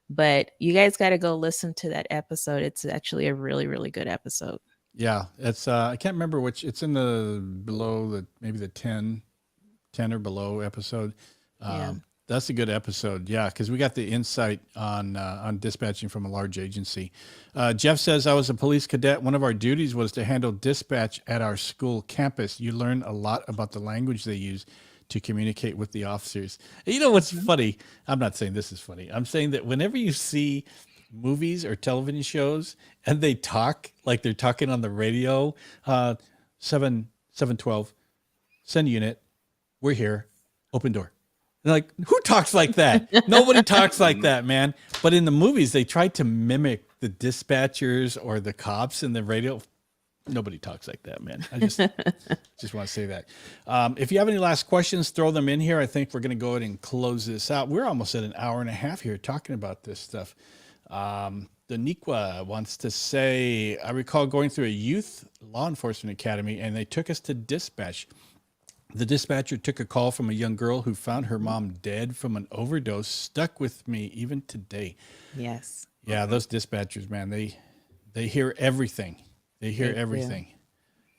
Speaker 3: but you guys got to go listen to that episode. It's actually a really, really good episode.
Speaker 2: Yeah, it's I can't remember which. It's in maybe the 10 or below episode. That's a good episode. Yeah, because we got the insight on dispatching from a large agency. Jeff says, I was a police cadet. One of our duties was to handle dispatch at our school campus. You learn a lot about the language they use to communicate with the officers. And you know what's funny? I'm not saying this is funny. I'm saying that whenever you see movies or television shows and they talk like they're talking on the radio, 712, send unit, we're here, open door. Like, who talks like that? Nobody talks like that, man. But in the movies, they try to mimic the dispatchers or the cops in the radio. Nobody talks like that, man. I just want to say that. If you have any last questions, throw them in here. I think we're going to go ahead and close this out. We're almost at an hour and a half here talking about this stuff. Daniqua wants to say, I recall going through a youth law enforcement academy, and they took us to dispatch. The dispatcher took a call from a young girl who found her mom dead from an overdose. Stuck with me even today.
Speaker 3: Yes.
Speaker 2: Yeah, those dispatchers, man, they hear everything. They hear everything.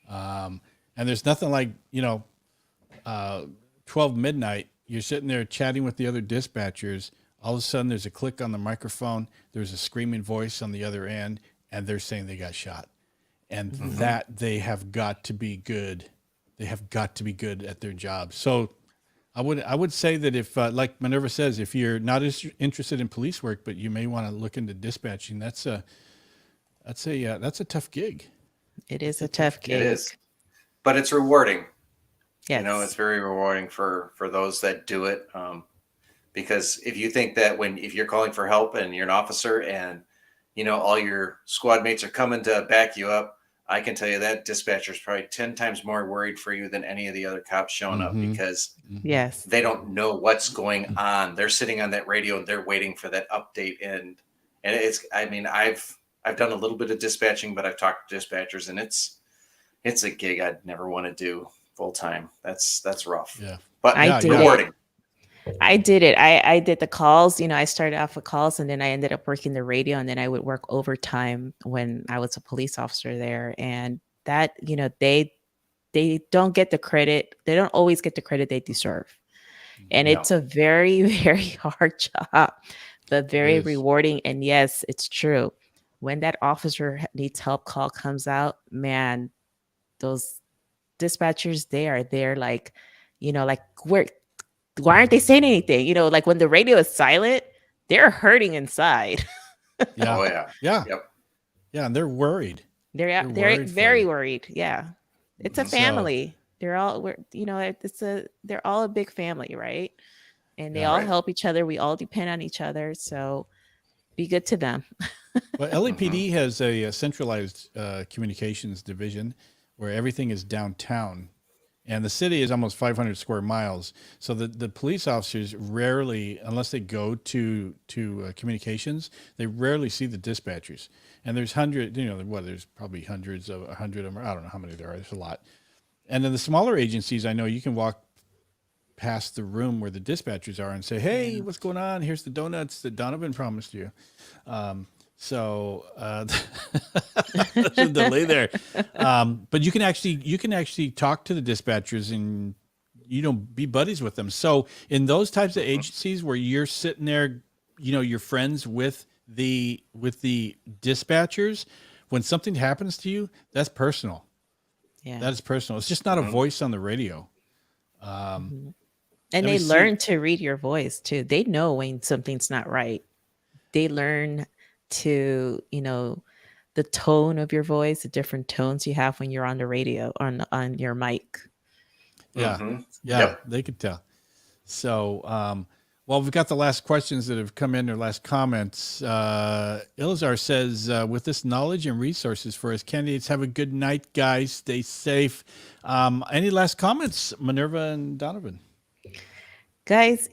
Speaker 2: And there's nothing like, 12 midnight, you're sitting there chatting with the other dispatchers. All of a sudden there's a click on the microphone. There's a screaming voice on the other end, and they're saying they got shot. And that they have got to be good. They have got to be good at their job. So I would say that if, like Minerva says, if you're not as interested in police work, but you may want to look into dispatching, that's a tough gig.
Speaker 3: It is a tough gig.
Speaker 4: It is, but it's rewarding.
Speaker 3: Yes.
Speaker 4: It's very rewarding for those that do it. Because if you think that if you're calling for help and you're an officer and, all your squad mates are coming to back you up, I can tell you that dispatcher is probably 10 times more worried for you than any of the other cops showing up, because they don't know what's going on. They're sitting on that radio and they're waiting for that update. And I've done a little bit of dispatching, but I've talked to dispatchers, and it's a gig I'd never want to do full time. That's rough.
Speaker 2: Yeah.
Speaker 4: But rewarding.
Speaker 3: I did it. I did the calls. I started off with calls, and then I ended up working the radio, and then I would work overtime when I was a police officer there. And that, they don't get the credit. They don't always get the credit they deserve. And it's a very, very hard job, but very rewarding. And yes, it's true. When that officer needs help call comes out, man, those dispatchers, they're like, why aren't they saying anything? Like when the radio is silent, they're hurting inside.
Speaker 2: Yeah.
Speaker 4: Oh yeah.
Speaker 2: Yeah.
Speaker 4: Yep.
Speaker 2: Yeah. And they're worried.
Speaker 3: They're very worried. Yeah. It's a family. They're all, they're all a big family, right? And they all help each other. We all depend on each other. So be good to them.
Speaker 2: Well, LAPD has a centralized communications division where everything is downtown. And the city is almost 500 square miles. So the police officers rarely, unless they go to communications, they rarely see the dispatchers. And there's there's probably hundreds of 100 of them. I don't know how many there are. There's a lot. And then the smaller agencies, I know you can walk past the room where the dispatchers are and say, hey, what's going on? Here's the donuts that Donovan promised you. So there's a delay there. But you can actually talk to the dispatchers and, be buddies with them. So in those types of agencies where you're sitting there, you're friends with the dispatchers, when something happens to you, that's personal. Yeah. That is personal. It's just not a voice on the radio.
Speaker 3: And they learn to read your voice too. They know when something's not right. They learn to, the tone of your voice, the different tones you have when you're on the radio, on your mic.
Speaker 2: Yeah. Yeah. Yep. They could tell. So, Well, we've got the last questions that have come in, or last comments. Ilazar says, with this knowledge and resources for us candidates, have a good night, guys. Stay safe. Any last comments, Minerva and Donovan?
Speaker 3: Guys,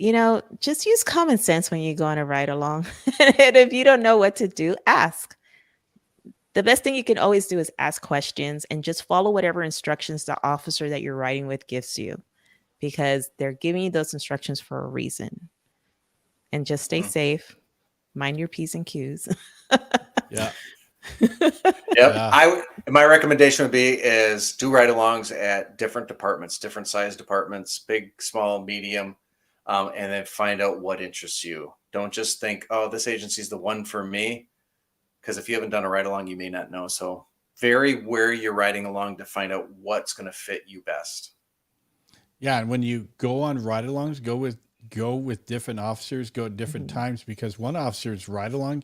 Speaker 3: just use common sense when you go on a ride along. And if you don't know what to do, ask. The best thing you can always do is ask questions and just follow whatever instructions the officer that you're riding with gives you, because they're giving you those instructions for a reason. And just stay safe. Mind your P's and Q's.
Speaker 2: Yeah.
Speaker 4: Yep. Yeah. My recommendation would be is do ride-alongs at different departments, different size departments, big, small, medium, and then find out what interests you. Don't just think, oh, this agency is the one for me, because if you haven't done a ride-along, you may not know. So vary where you're riding along to find out what's going to fit you best.
Speaker 2: Yeah, and when you go on ride-alongs, go with different officers, go at different times, because one officer's ride-along,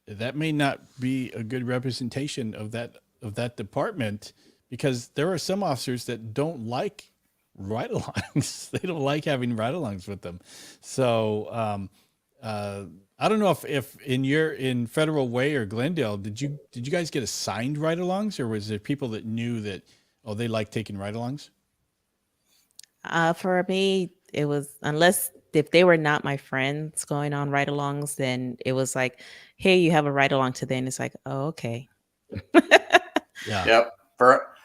Speaker 2: that may not be a good representation of that department, because there are some officers that don't like ride-alongs. They don't like having ride-alongs with them. So I don't know if in Federal Way or Glendale, did you guys get assigned ride-alongs, or was there people that knew that, oh, they like taking ride-alongs?
Speaker 3: For me, it was, unless if they were not my friends going on ride-alongs, then it was like, hey, you have a ride-along today, and it's like, oh, okay.
Speaker 2: Yeah.
Speaker 4: Yep.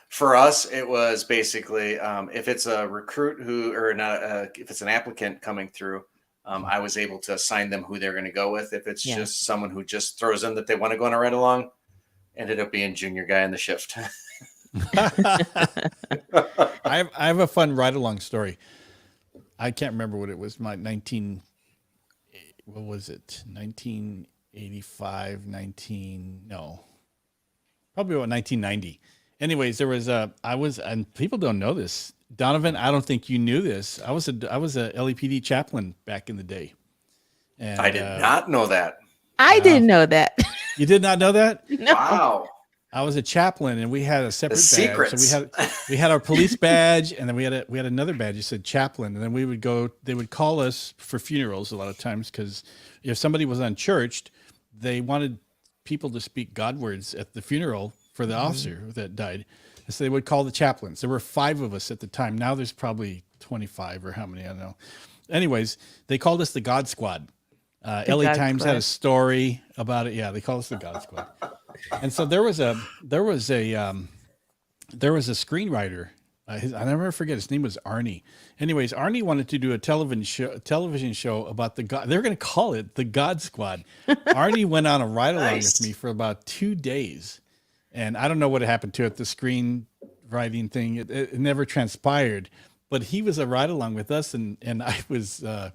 Speaker 4: For us, it was basically if it's a recruit if it's an applicant coming through, I was able to assign them who they're going to go with. If it's just someone who just throws in that they want to go on a ride-along, ended up being junior guy in the shift.
Speaker 2: I have a fun ride-along story. I can't remember what it was. What was it? 1985, probably about 1990. Anyways, and people don't know this. Donovan, I don't think you knew this. I was a LAPD chaplain back in the day. And
Speaker 4: I did not know that.
Speaker 3: I didn't know that.
Speaker 2: You did not know that?
Speaker 3: No.
Speaker 4: Wow.
Speaker 2: I was a chaplain, and we had a separate badge.
Speaker 4: Secrets.
Speaker 2: So we had our police badge, and then we had another badge that said chaplain. And then they would call us for funerals a lot of times, because if somebody was unchurched, they wanted people to speak God words at the funeral for the officer that died. And so they would call the chaplains. There were 5 of us at the time. Now there's probably 25 or how many, I don't know. Anyways, they called us the God Squad. LA Times had a story about it. Yeah, they call us the God Squad. And so there was a screenwriter. I never forget, his name was Arnie. Anyways, Arnie wanted to do a television show about the God. They were going to call it the God Squad. Arnie went on a ride along with me for about 2 days, and I don't know what happened to it. The screenwriting thing, it never transpired. But he was a ride along with us, and I was. That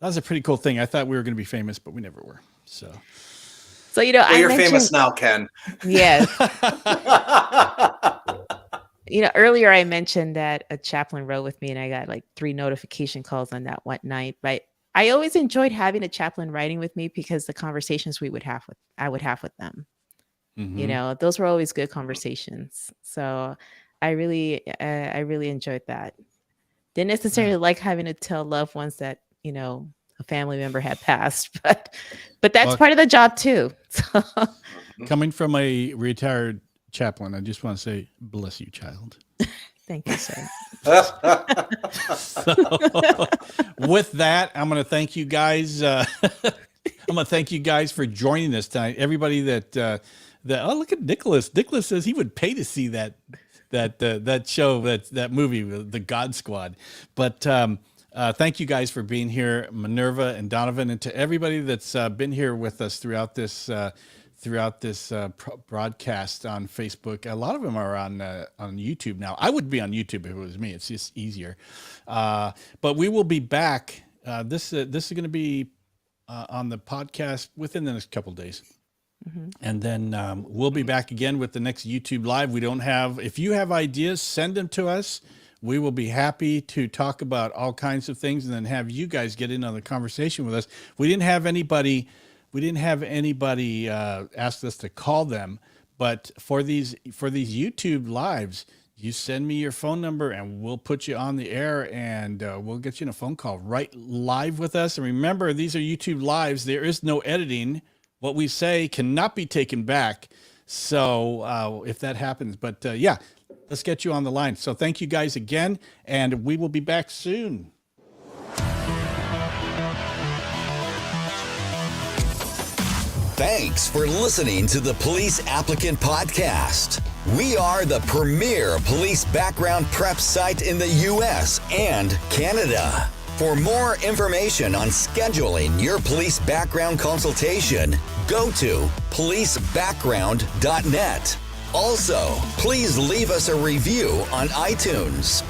Speaker 2: was a pretty cool thing. I thought we were going to be famous, but we never were. So
Speaker 4: you're famous now, Ken.
Speaker 3: Yes. Earlier I mentioned that a chaplain rode with me, and I got like 3 notification calls on that one night. But I always enjoyed having a chaplain riding with me, because the conversations I would have with them. Mm-hmm. Those were always good conversations. So I really enjoyed that. Didn't necessarily like having to tell loved ones that, a family member had passed, but that's part of the job too. So.
Speaker 2: Coming from a retired chaplain, I just want to say, bless you, child.
Speaker 3: Thank you, sir.
Speaker 2: So, with that, I'm going to thank you guys. I'm going to thank you guys for joining us tonight. Everybody that look at Nicholas. Nicholas says he would pay to see that show, that movie, The God Squad. But thank you guys for being here, Minerva and Donovan, and to everybody that's been here with us throughout this broadcast on Facebook. A lot of them are on YouTube now. I would be on YouTube if it was me. It's just easier. But we will be back. This is going to be on the podcast within the next couple of days. Mm-hmm. And then we'll be back again with the next YouTube Live. If you have ideas, send them to us. We will be happy to talk about all kinds of things, and then have you guys get in on the conversation with us. We didn't have anybody ask us to call them, but for these YouTube Lives, you send me your phone number and we'll put you on the air, and we'll get you in a phone call right live with us. And remember, these are YouTube lives. There is no editing. What we say cannot be taken back. So if that happens, but yeah, let's get you on the line. So thank you guys again, and we will be back soon.
Speaker 1: Thanks for listening to the Police Applicant Podcast. We are the premier police background prep site in the U.S. and Canada. For more information on scheduling your police background consultation, go to policebackground.net. Also, please leave us a review on iTunes.